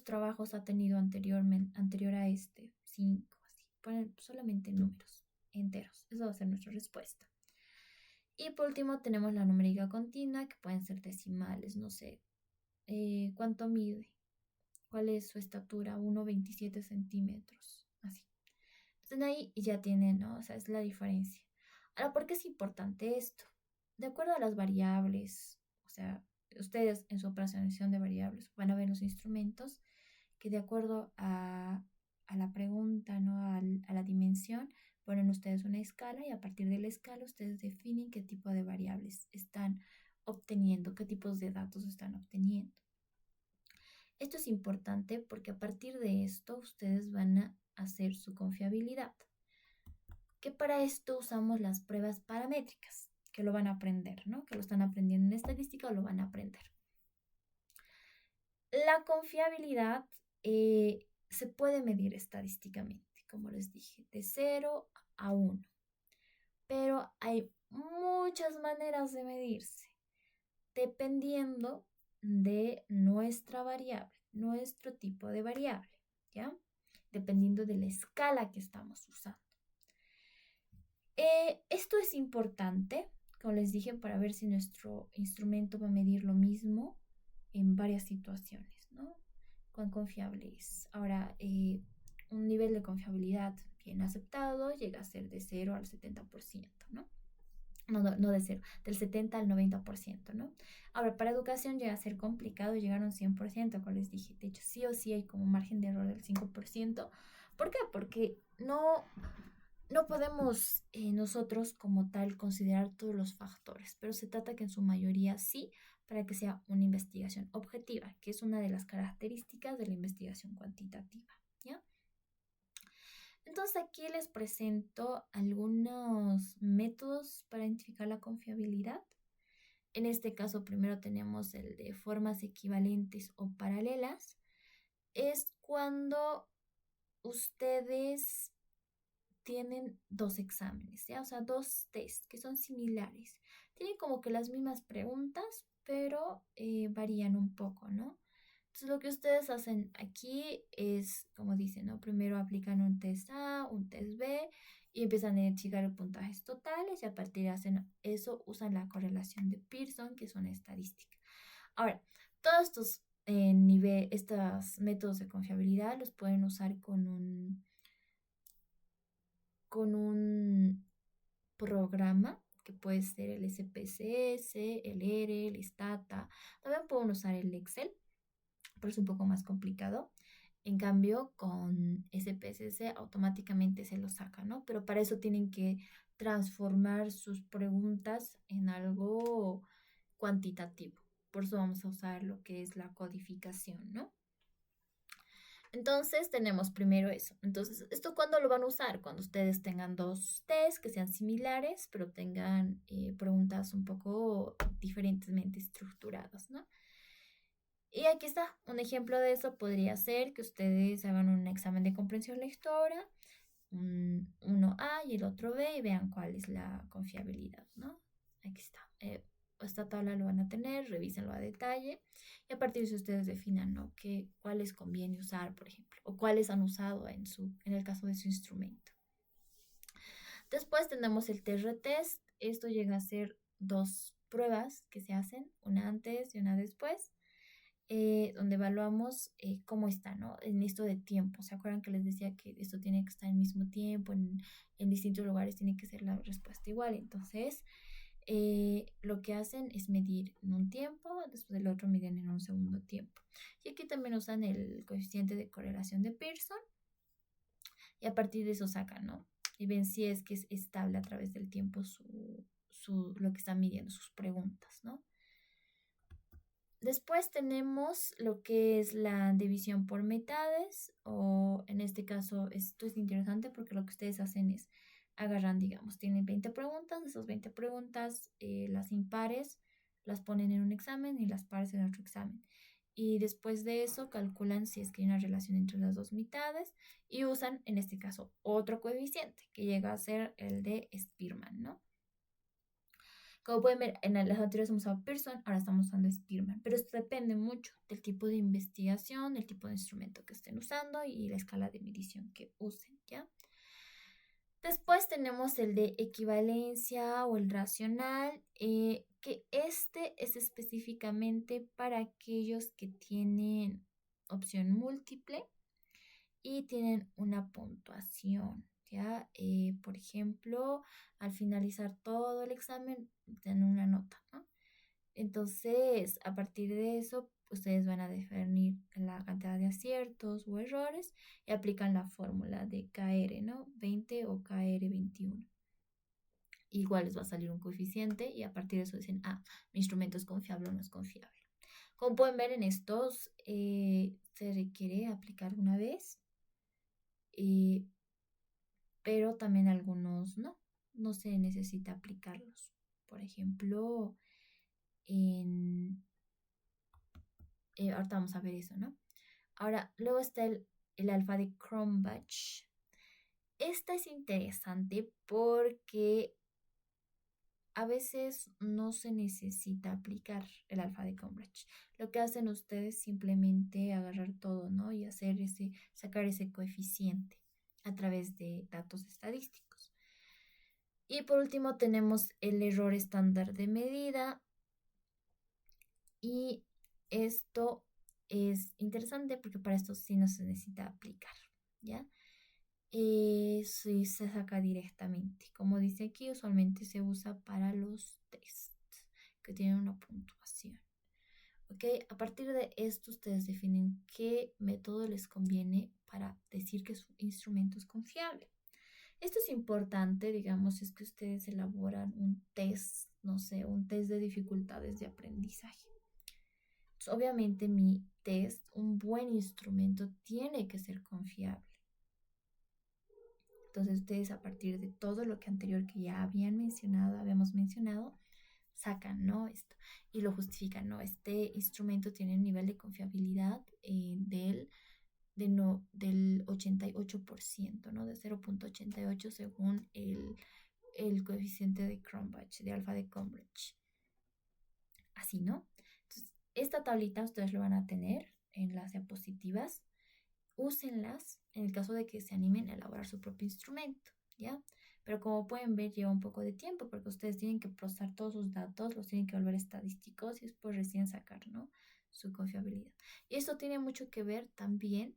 trabajos ha tenido anterior a este? 5, así. Ponen solamente números enteros. Esa va a ser nuestra respuesta. Y por último tenemos la numérica continua, que pueden ser decimales, no sé. ¿Cuánto mide? ¿Cuál es su estatura? 1,27 centímetros. Así. Entonces ahí ya tienen, ¿no? O sea, es la diferencia. Ahora, ¿por qué es importante esto? De acuerdo a las variables, o sea, ustedes en su operacionalización de variables van a ver los instrumentos que de acuerdo a la pregunta, ¿no? A la dimensión, ponen ustedes una escala y a partir de la escala ustedes definen qué tipo de variables están obteniendo, qué tipos de datos están obteniendo. Esto es importante porque a partir de esto ustedes van a hacer su confiabilidad. Que para esto usamos las pruebas paramétricas, que lo van a aprender, ¿no? Que lo están aprendiendo en estadística o lo van a aprender. La confiabilidad se puede medir estadísticamente, como les dije, de 0 a 1. Pero hay muchas maneras de medirse, dependiendo de nuestra variable, nuestro tipo de variable, ¿ya? Dependiendo de la escala que estamos usando. Esto es importante, como les dije, para ver si nuestro instrumento va a medir lo mismo en varias situaciones, ¿no? ¿Cuán confiable es? Ahora, un nivel de confiabilidad bien aceptado llega a ser de 0 al 70%, ¿no? No de 0, del 70 al 90%, ¿no? Ahora, para educación llega a ser complicado llegar a un 100%, como les dije. De hecho, sí o sí hay como margen de error del 5%. ¿Por qué? Porque no podemos nosotros como tal considerar todos los factores, pero se trata que en su mayoría sí, para que sea una investigación objetiva, que es una de las características de la investigación cuantitativa, ¿ya? Entonces aquí les presento algunos métodos para identificar la confiabilidad. En este caso primero tenemos el de formas equivalentes o paralelas. Es cuando ustedes tienen dos exámenes, ¿ya? O sea, dos test que son similares. Tienen como que las mismas preguntas, pero varían un poco, ¿no? Entonces, lo que ustedes hacen aquí es, como dicen, ¿no? Primero aplican un test A, un test B y empiezan a identificar los puntajes totales y a partir de hacen eso usan la correlación de Pearson, que es una estadística. Ahora, todos estos métodos de confiabilidad los pueden usar con un programa que puede ser el SPSS, el R, el Stata. También pueden usar el Excel, pero es un poco más complicado. En cambio, con SPSS automáticamente se lo saca, ¿no? Pero para eso tienen que transformar sus preguntas en algo cuantitativo. Por eso vamos a usar lo que es la codificación, ¿no? Entonces tenemos primero eso. Entonces, ¿esto cuándo lo van a usar? Cuando ustedes tengan dos test que sean similares, pero tengan preguntas un poco diferentemente estructuradas, ¿no? Y aquí está, un ejemplo de eso podría ser que ustedes hagan un examen de comprensión lectora, uno A y el otro B, y vean cuál es la confiabilidad, ¿no? Aquí está. Esta tabla lo van a tener, revísenlo a detalle y a partir de eso ustedes definan, ¿no? Cuáles conviene usar, por ejemplo, o cuáles han usado en el caso de su instrumento. Después tenemos el TR-test. Esto llega a ser dos pruebas que se hacen, una antes y una después. Donde evaluamos cómo está, ¿no? En esto de tiempo. ¿Se acuerdan que les decía que esto tiene que estar al mismo tiempo, en distintos lugares tiene que ser la respuesta igual? Entonces, lo que hacen es medir en un tiempo, después del otro miden en un segundo tiempo. Y aquí también usan el coeficiente de correlación de Pearson y a partir de eso sacan, ¿no? Y ven si es que es estable a través del tiempo lo que están midiendo, sus preguntas, ¿no? Después tenemos lo que es la división por metades, o en este caso esto es interesante porque lo que ustedes hacen es agarran, digamos, tienen 20 preguntas, de esas 20 preguntas, las impares las ponen en un examen y las pares en otro examen. Y después de eso calculan si es que hay una relación entre las dos mitades y usan, en este caso, otro coeficiente que llega a ser el de Spearman, ¿no? Como pueden ver, en las anteriores hemos usado Pearson, ahora estamos usando Spearman, pero esto depende mucho del tipo de investigación, el tipo de instrumento que estén usando y la escala de medición que usen, ¿ya? Después tenemos el de equivalencia o el racional, que este es específicamente para aquellos que tienen opción múltiple y tienen una puntuación, ¿ya? Por ejemplo, al finalizar todo el examen, dan una nota, ¿no? Entonces, a partir de eso, ustedes van a definir la cantidad de aciertos o errores y aplican la fórmula de KR, ¿no? 20 o KR 21. Igual les va a salir un coeficiente y a partir de eso dicen, mi instrumento es confiable o no es confiable. Como pueden ver en estos, se requiere aplicar una vez, pero también algunos no se necesita aplicarlos. Por ejemplo, ahorita vamos a ver eso, ¿no? Ahora, luego está el alfa de Cronbach. Esta es interesante porque a veces no se necesita aplicar el alfa de Cronbach. Lo que hacen ustedes es simplemente agarrar todo, ¿no? Y sacar ese coeficiente a través de datos estadísticos. Y por último tenemos el error estándar de medida. Y esto es interesante porque para esto sí no se necesita aplicar, ¿ya? Sí se saca directamente. Como dice aquí, usualmente se usa para los tests que tienen una puntuación. ¿Ok? A partir de esto, ustedes definen qué método les conviene para decir que su instrumento es confiable. Esto es importante, digamos, es que ustedes elaboran un test, no sé, un test de dificultades de aprendizaje. Entonces, obviamente mi test, un buen instrumento, tiene que ser confiable. Entonces ustedes a partir de todo lo que anterior que ya habíamos mencionado, sacan, ¿no? Esto y lo justifican, ¿no? Este instrumento tiene un nivel de confiabilidad del 88%, ¿no? De 0.88 según el coeficiente de Cronbach, de alfa de Cronbach. Así, ¿no? Entonces, esta tablita ustedes lo van a tener en las diapositivas. Úsenlas en el caso de que se animen a elaborar su propio instrumento, ¿ya? Pero como pueden ver, lleva un poco de tiempo porque ustedes tienen que procesar todos sus datos, los tienen que volver estadísticos y después recién sacar, ¿no? Su confiabilidad. Y esto tiene mucho que ver también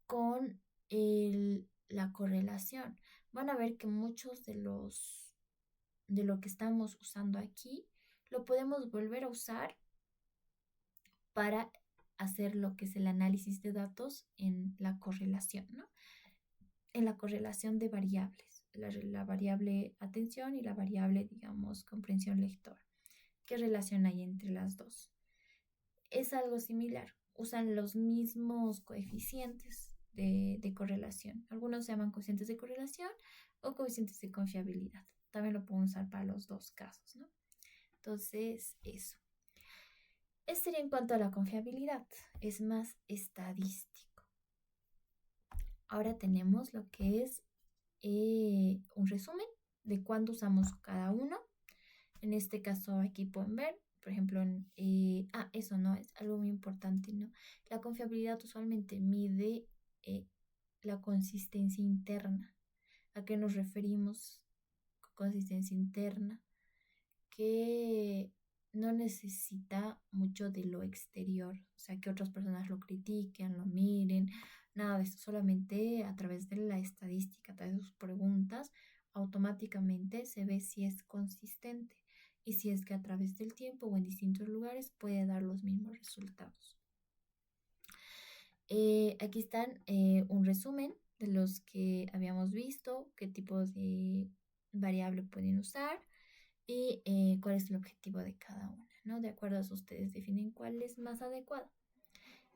con la correlación. Van a ver que muchos de lo que estamos usando aquí lo podemos volver a usar para hacer lo que es el análisis de datos en la correlación, ¿no? En la correlación de variables, la variable atención y la variable, digamos, comprensión lectora. ¿Qué relación hay entre las dos? Es algo similar. Usan los mismos coeficientes de correlación. Algunos se llaman coeficientes de correlación o coeficientes de confiabilidad. También lo pueden usar para los dos casos, ¿no? Entonces, eso. Esto sería en cuanto a la confiabilidad. Es más estadístico. Ahora tenemos lo que es un resumen de cuándo usamos cada uno. En este caso aquí pueden ver, por ejemplo, eso no es algo muy importante, ¿no? La confiabilidad usualmente mide la consistencia interna. ¿A qué nos referimos con consistencia interna? Que no necesita mucho de lo exterior, o sea, que otras personas lo critiquen, lo miren, nada de esto, solamente a través de la estadística, a través de sus preguntas, automáticamente se ve si es consistente y si es que a través del tiempo o en distintos lugares puede dar los mismos resultados. Aquí están un resumen de los que habíamos visto, qué tipos de variable pueden usar y cuál es el objetivo de cada una, ¿no? De acuerdo a eso, ustedes definen cuál es más adecuado.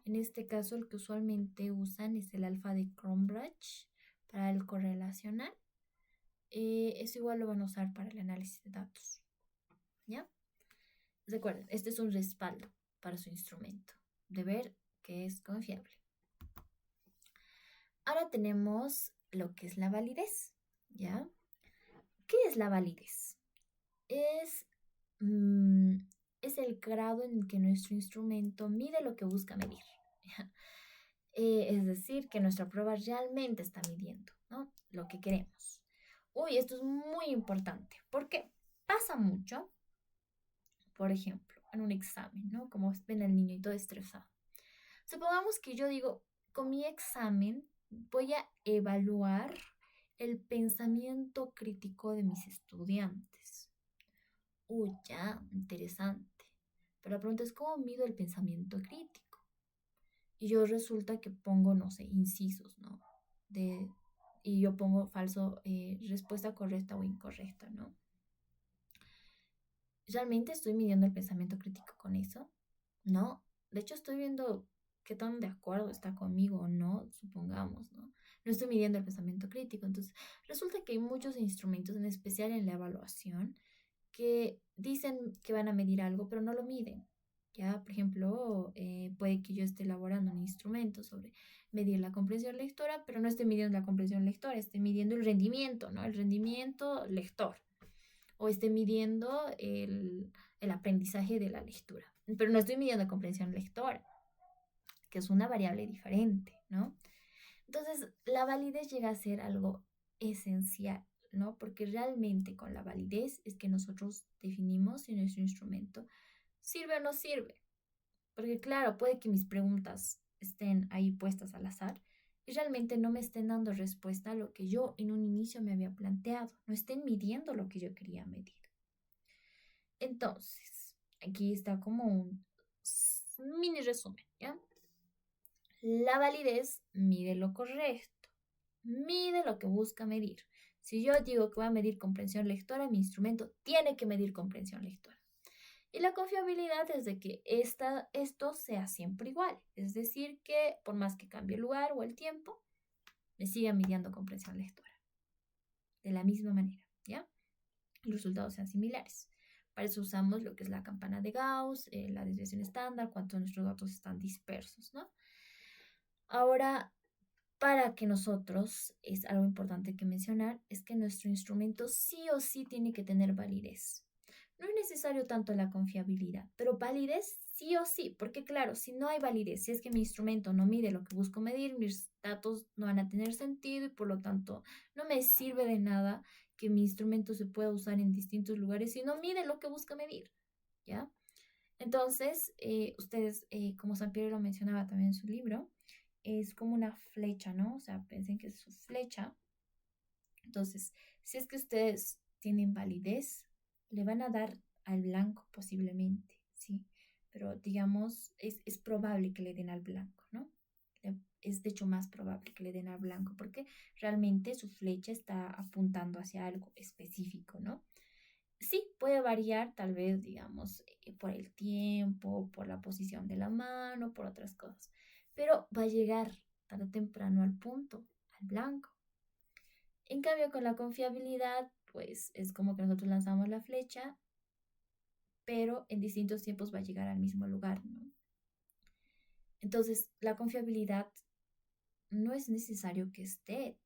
En este caso, el que usualmente usan es el alfa de Cronbach para el correlacional. Eso igual lo van a usar para el análisis de datos, ¿ya? Recuerden, este es un respaldo para su instrumento, de ver que es confiable. Ahora tenemos lo que es la validez, ¿ya? ¿Qué es la validez? Es el grado en que nuestro instrumento mide lo que busca medir. Es decir, que nuestra prueba realmente está midiendo, ¿no? Lo que queremos. Uy, esto es muy importante porque pasa mucho, por ejemplo, en un examen, ¿no? Como ven al niño y todo estresado. Supongamos que yo digo, con mi examen voy a evaluar el pensamiento crítico de mis estudiantes. Uy, ya, interesante. Pero la pregunta es, ¿cómo mido el pensamiento crítico? Y yo resulta que pongo, no sé, incisos, ¿no? Y yo pongo falso, respuesta correcta o incorrecta, ¿no? ¿Realmente estoy midiendo el pensamiento crítico con eso? No. De hecho, estoy viendo qué tan de acuerdo está conmigo o no, supongamos, ¿no? No estoy midiendo el pensamiento crítico. Entonces, resulta que hay muchos instrumentos, en especial en la evaluación, que dicen que van a medir algo, pero no lo miden. Ya, por ejemplo, puede que yo esté elaborando un instrumento sobre medir la comprensión lectora, pero no estoy midiendo la comprensión lectora, estoy midiendo el rendimiento, ¿no? El rendimiento lector. O esté midiendo el aprendizaje de la lectura. Pero no estoy midiendo la comprensión lectora, que es una variable diferente, ¿no? Entonces, la validez llega a ser algo esencial, ¿no? Porque realmente con la validez es que nosotros definimos si nuestro instrumento sirve o no sirve. Porque claro, puede que mis preguntas estén ahí puestas al azar y realmente no me estén dando respuesta a lo que yo en un inicio me había planteado, no estén midiendo lo que yo quería medir. Entonces, aquí está como un mini resumen, ¿ya? La validez mide lo correcto, mide lo que busca medir. Si yo digo que voy a medir comprensión lectora, mi instrumento tiene que medir comprensión lectora. Y la confiabilidad es de que esto sea siempre igual, es decir, que por más que cambie el lugar o el tiempo, me siga midiendo comprensión lectora. De la misma manera, ¿ya? Los resultados sean similares. Para eso usamos lo que es la campana de Gauss, la desviación estándar, cuántos nuestros datos están dispersos, ¿no? Ahora, para que nosotros, es algo importante que mencionar, es que nuestro instrumento sí o sí tiene que tener validez. No es necesario tanto la confiabilidad, pero validez sí o sí, porque claro, si no hay validez, si es que mi instrumento no mide lo que busco medir, mis datos no van a tener sentido y por lo tanto no me sirve de nada que mi instrumento se pueda usar en distintos lugares si no mide lo que busca medir, ¿ya? Entonces, ustedes, como Sampiero lo mencionaba también en su libro, es como una flecha, ¿no? O sea, piensen que es su flecha. Entonces, si es que ustedes tienen validez, le van a dar al blanco posiblemente, ¿sí? pero digamos, es probable que le den al blanco, ¿no? Es de hecho más probable que le den al blanco porque realmente su flecha está apuntando hacia algo específico, ¿no? Sí, puede variar tal vez, digamos, por el tiempo, por la posición de la mano, por otras cosas, pero va a llegar tarde o temprano al punto, al blanco. En cambio, con la confiabilidad, pues es como que nosotros lanzamos la flecha, pero en distintos tiempos va a llegar al mismo lugar, ¿no? Entonces, la confiabilidad no es necesario que esté,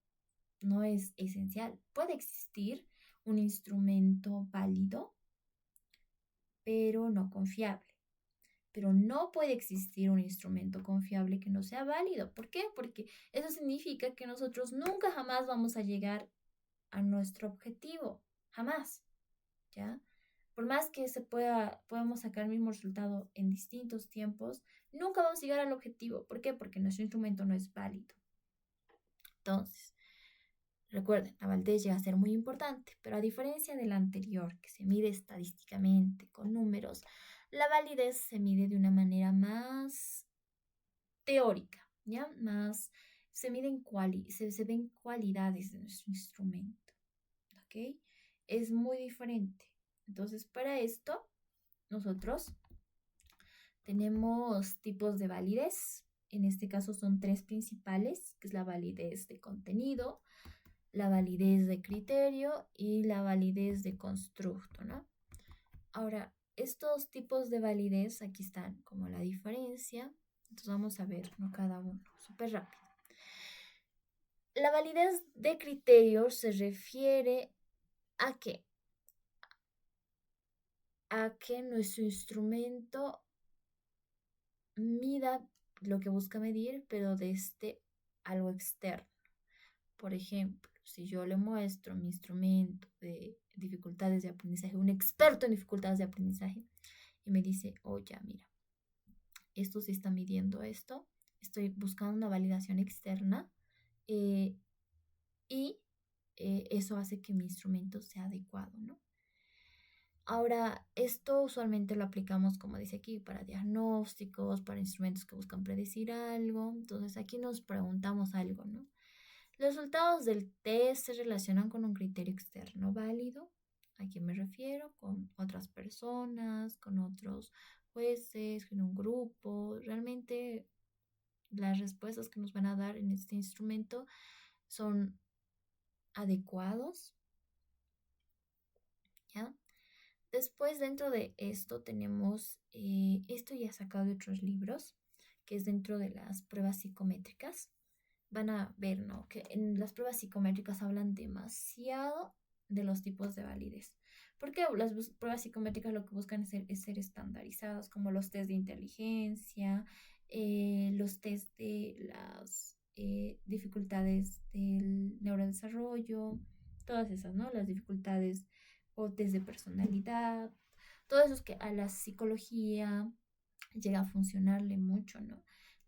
no es esencial. Puede existir un instrumento válido, pero no confiable. Pero no puede existir un instrumento confiable que no sea válido. ¿Por qué? Porque eso significa que nosotros nunca jamás vamos a llegar a nuestro objetivo. Jamás. ¿Ya? Por más que podamos sacar el mismo resultado en distintos tiempos, nunca vamos a llegar al objetivo. ¿Por qué? Porque nuestro instrumento no es válido. Entonces, recuerden, la validez llega a ser muy importante, pero a diferencia de la anterior, que se mide estadísticamente con números, la validez se mide de una manera más teórica, ¿ya? Más se miden se ven cualidades de nuestro instrumento, ¿ok? Es muy diferente. Entonces, para esto, nosotros tenemos tipos de validez. En este caso son tres principales, que es la validez de contenido, la validez de criterio y la validez de constructo, ¿no? Ahora, estos tipos de validez, aquí están como la diferencia. Entonces vamos a ver, ¿no? Cada uno, súper rápido. La validez de criterio se refiere a qué? A que nuestro instrumento mida lo que busca medir, pero desde algo externo. Por ejemplo, si yo le muestro mi instrumento de dificultades de aprendizaje, un experto en dificultades de aprendizaje, y me dice, oye, mira, esto sí está midiendo esto, estoy buscando una validación externa eh, y eso hace que mi instrumento sea adecuado, ¿no? Ahora, esto usualmente lo aplicamos, como dice aquí, para diagnósticos, para instrumentos que buscan predecir algo. Entonces, aquí nos preguntamos algo, ¿no? Los resultados del test se relacionan con un criterio externo válido. ¿A quién me refiero? Con otras personas, con otros jueces, con un grupo. Realmente las respuestas que nos van a dar en este instrumento son adecuados, ¿ya? Después, dentro de esto tenemos, esto ya sacado de otros libros, que es dentro de las pruebas psicométricas. Van a ver, ¿no? Que en las pruebas psicométricas hablan demasiado de los tipos de validez. Porque las pruebas psicométricas lo que buscan es ser estandarizadas, como los test de inteligencia, los test de las dificultades del neurodesarrollo, todas esas, ¿no? Las dificultades o test de personalidad, todo eso es que a la psicología llega a funcionarle mucho, ¿no?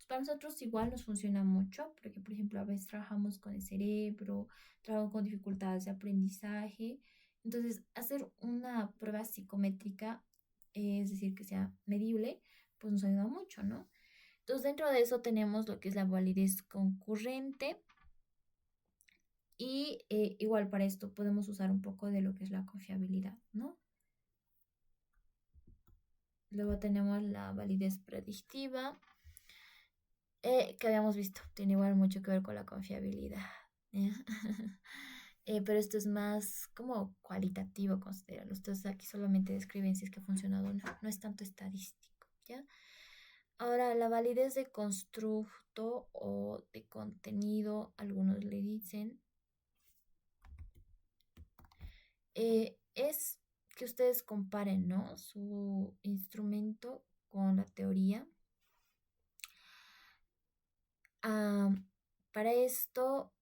Para nosotros igual nos funciona mucho, porque por ejemplo a veces trabajamos con el cerebro, trabajamos con dificultades de aprendizaje. Entonces, hacer una prueba psicométrica, es decir, que sea medible, pues nos ayuda mucho, ¿no? Entonces, dentro de eso tenemos lo que es la validez concurrente y igual para esto podemos usar un poco de lo que es la confiabilidad, ¿no? Luego tenemos la validez predictiva, que habíamos visto, tiene igual mucho que ver con la confiabilidad. ¿Ya? Pero esto es más como cualitativo, considéralo. Ustedes aquí solamente describen si es que ha funcionado o no, no es tanto estadístico, ¿ya? Ahora, la validez de constructo o de contenido, algunos le dicen, es que ustedes comparen, ¿no? Su instrumento con la teoría. Ah, para esto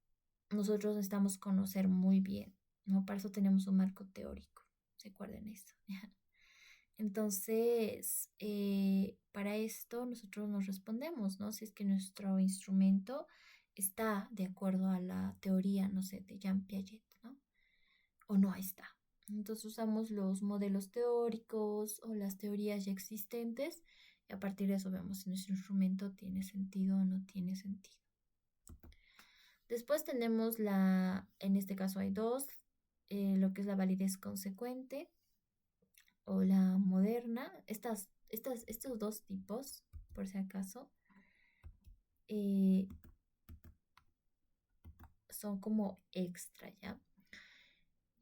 nosotros necesitamos conocer muy bien, ¿no? Para eso tenemos un marco teórico, recuerden eso. Entonces, para esto nosotros nos respondemos, ¿no? Si es que nuestro instrumento está de acuerdo a la teoría, no sé, de Jean Piaget, ¿no? O no está. Entonces usamos los modelos teóricos o las teorías ya existentes Y a partir de eso vemos si nuestro instrumento tiene sentido o no tiene sentido. Después tenemos en este caso hay dos, lo que es la validez consecuente o la moderna. Estos dos tipos, por si acaso, eh, son como extra, ¿ya?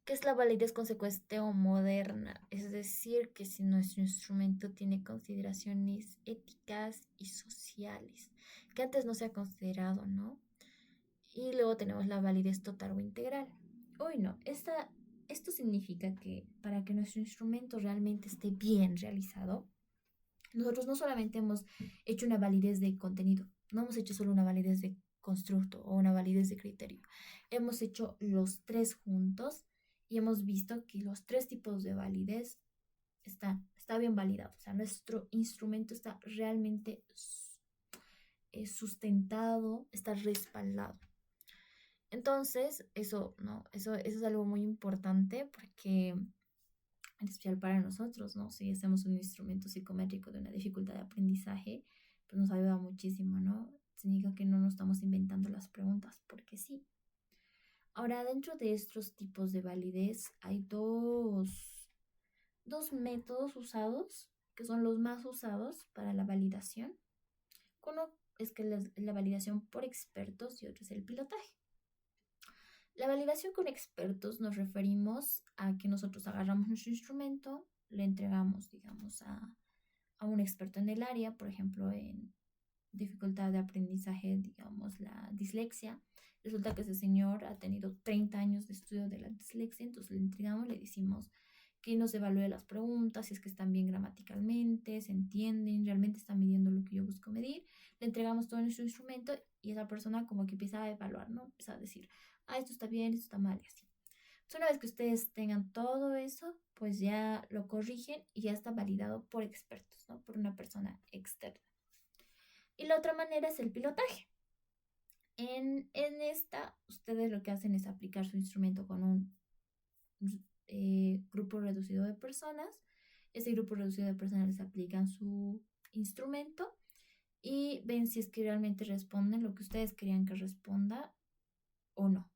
¿Qué es la validez consecuente o moderna? Es decir, que si nuestro instrumento tiene consideraciones éticas y sociales, que antes no se ha considerado, ¿no? Y luego tenemos la validez total o integral. Uy, no, esto significa que para que nuestro instrumento realmente esté bien realizado, nosotros no solamente hemos hecho una validez de contenido, no hemos hecho solo una validez de constructo o una validez de criterio. Hemos hecho los tres juntos y hemos visto que los tres tipos de validez está bien validado. O sea, nuestro instrumento está realmente sustentado, está respaldado. Entonces, eso, ¿no? Eso es algo muy importante porque, en especial para nosotros, ¿no? Si hacemos un instrumento psicométrico de una dificultad de aprendizaje, pues nos ayuda muchísimo, ¿no? Significa que no nos estamos inventando las preguntas, porque sí. Ahora, dentro de estos tipos de validez hay dos métodos usados, que son los más usados para la validación. Uno es que la validación por expertos y otro es el pilotaje. La validación con expertos nos referimos a que nosotros agarramos nuestro instrumento, le entregamos, digamos, a un experto en el área, por ejemplo, en dificultad de aprendizaje, digamos, la dislexia. Resulta que ese señor ha tenido 30 años de estudio de la dislexia, entonces le entregamos, le decimos que nos evalúe las preguntas, si es que están bien gramaticalmente, se entienden, realmente están midiendo lo que yo busco medir. Le entregamos todo nuestro instrumento y esa persona como que empieza a evaluar, ¿no? Empieza a decir, esto está bien, esto está mal y así. Entonces, una vez que ustedes tengan todo eso, pues ya lo corrigen y ya está validado por expertos, ¿no? Por una persona externa. Y la otra manera es el pilotaje. En esta, ustedes lo que hacen es aplicar su instrumento con un grupo reducido de personas. Ese grupo reducido de personas les aplican su instrumento y ven si es que realmente responden lo que ustedes querían que responda o no.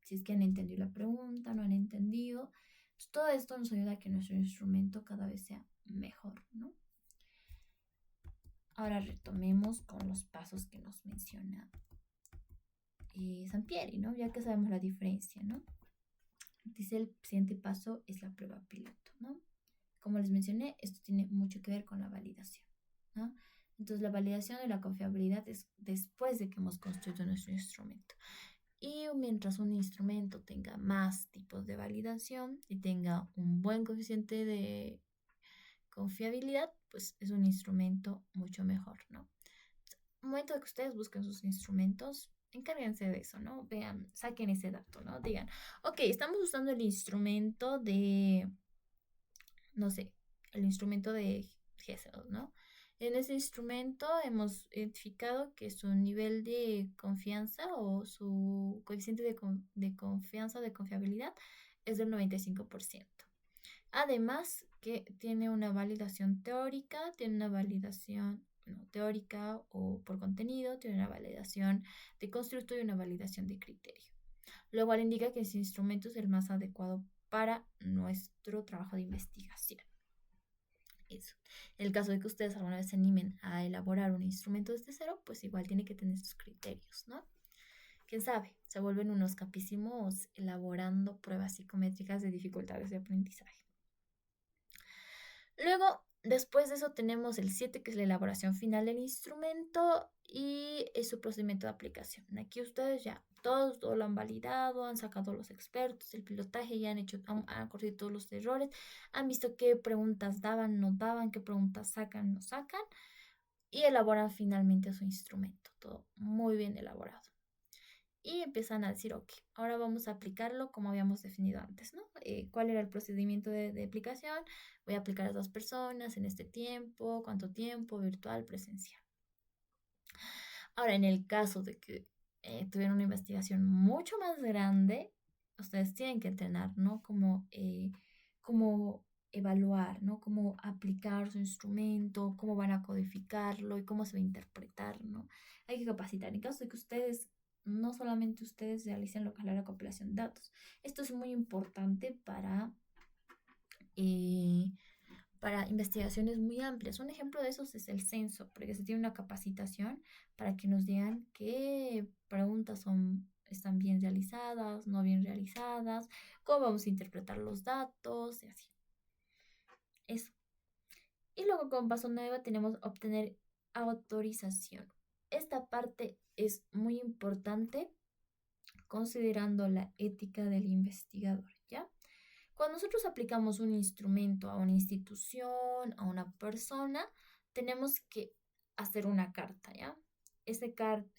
Si es que han entendido la pregunta, no han entendido. Entonces, todo esto nos ayuda a que nuestro instrumento cada vez sea mejor, ¿no? Ahora retomemos con los pasos que nos menciona Sampieri, ¿no? Ya que sabemos la diferencia, ¿no? Dice el siguiente paso es la prueba piloto, ¿no? Como les mencioné, esto tiene mucho que ver con la validación, ¿no? Entonces, la validación y la confiabilidad es después de que hemos construido nuestro instrumento. Y mientras un instrumento tenga más tipos de validación y tenga un buen coeficiente de confiabilidad, pues es un instrumento mucho mejor, ¿no? Al momento de que ustedes busquen sus instrumentos, encárguense de eso, ¿no? Vean, saquen ese dato, ¿no? Digan, ok, estamos usando el instrumento de, no sé, el instrumento de Gesell, ¿no? En ese instrumento hemos identificado que su nivel de confianza o su coeficiente de confianza, de confiabilidad, es del 95%. Además, que tiene una validación teórica, tiene una validación teórica o por contenido, tiene una validación de constructo y una validación de criterio. Lo cual indica que ese instrumento es el más adecuado para nuestro trabajo de investigación. Eso. En el caso de que ustedes alguna vez se animen a elaborar un instrumento desde cero, pues igual tiene que tener sus criterios, ¿no? Quién sabe, se vuelven unos capísimos elaborando pruebas psicométricas de dificultades de aprendizaje. Luego, después de eso tenemos el 7, que es la elaboración final del instrumento y es su procedimiento de aplicación. Aquí ustedes ya todos lo han validado, han sacado los expertos, el pilotaje, ya han corregido todos los errores, han visto qué preguntas daban, no daban, qué preguntas sacan, no sacan y elaboran finalmente su instrumento. Todo muy bien elaborado. Y empiezan a decir, ok, ahora vamos a aplicarlo como habíamos definido antes, ¿no? ¿Cuál era el procedimiento de aplicación? Voy a aplicar a 2 personas en este tiempo, cuánto tiempo, virtual, presencial. Ahora, en el caso de que tuvieran una investigación mucho más grande, ustedes tienen que entrenar, ¿no? Como evaluar, ¿no? Cómo aplicar su instrumento, cómo van a codificarlo y cómo se va a interpretar, ¿no? Hay que capacitar. En caso de que ustedes, no solamente ustedes realicen lo que es la recopilación de datos. Esto es muy importante eh, para investigaciones muy amplias. Un ejemplo de esos es el censo, porque se tiene una capacitación para que nos digan qué preguntas están bien realizadas, no bien realizadas, cómo vamos a interpretar los datos y así. Eso. Y luego como paso 9 tenemos obtener autorización. Esta parte es muy importante considerando la ética del investigador, ¿ya? Cuando nosotros aplicamos un instrumento a una institución, a una persona, tenemos que hacer una carta, ¿ya?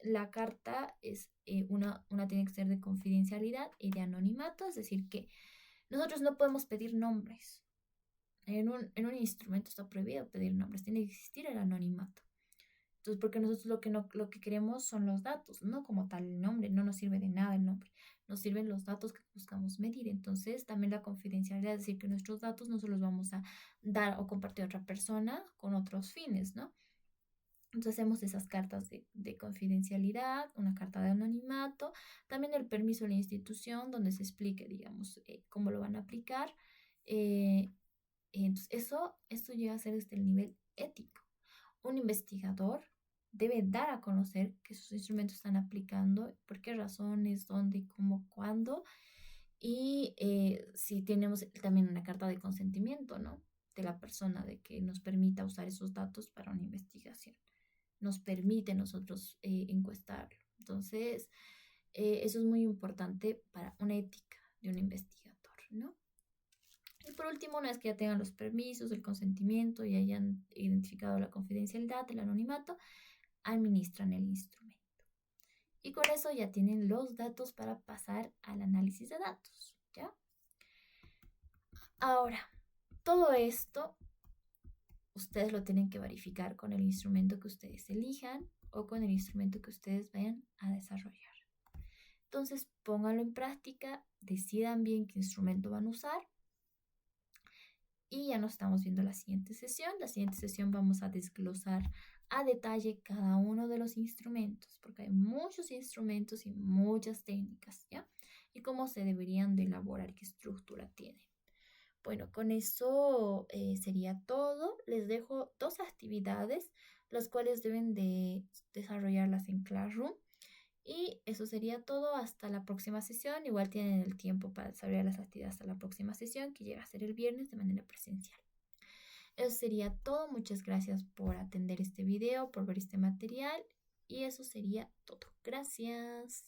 La carta es una tiene que ser de confidencialidad y de anonimato, es decir, que nosotros no podemos pedir nombres. En un instrumento está prohibido pedir nombres, tiene que existir el anonimato. Entonces, porque nosotros lo que queremos son los datos, no como tal el nombre, no nos sirve de nada el nombre, nos sirven los datos que buscamos medir. Entonces, también la confidencialidad, es decir, que nuestros datos no se los vamos a dar o compartir a otra persona con otros fines, ¿no? Entonces hacemos esas cartas de confidencialidad, una carta de anonimato, también el permiso de la institución donde se explique, digamos, cómo lo van a aplicar. Eh, entonces, eso llega a ser desde el nivel ético. Un investigador debe dar a conocer que sus instrumentos están aplicando, por qué razones, dónde, cómo, cuándo, y si tenemos también una carta de consentimiento, ¿no? De la persona de que nos permita usar esos datos para una investigación. Nos permite nosotros encuestarlo. Entonces, eso es muy importante para una ética de un investigador, ¿no? Y por último, una vez que ya tengan los permisos, el consentimiento y hayan identificado la confidencialidad, el anonimato, administran el instrumento. Y con eso ya tienen los datos para pasar al análisis de datos, ¿ya? Ahora, todo esto ustedes lo tienen que verificar con el instrumento que ustedes elijan o con el instrumento que ustedes vayan a desarrollar. Entonces, pónganlo en práctica, decidan bien qué instrumento van a usar. Y ya nos estamos viendo la siguiente sesión. La siguiente sesión vamos a desglosar a detalle cada uno de los instrumentos, porque hay muchos instrumentos y muchas técnicas, ¿ya? Y cómo se deberían de elaborar, qué estructura tienen. Bueno, con eso sería todo. Les dejo 2 actividades, las cuales deben de desarrollarlas en Classroom. Y eso sería todo hasta la próxima sesión. Igual tienen el tiempo para desarrollar las actividades hasta la próxima sesión, que llega a ser el viernes de manera presencial. Eso sería todo. Muchas gracias por atender este video, por ver este material. Y eso sería todo. Gracias.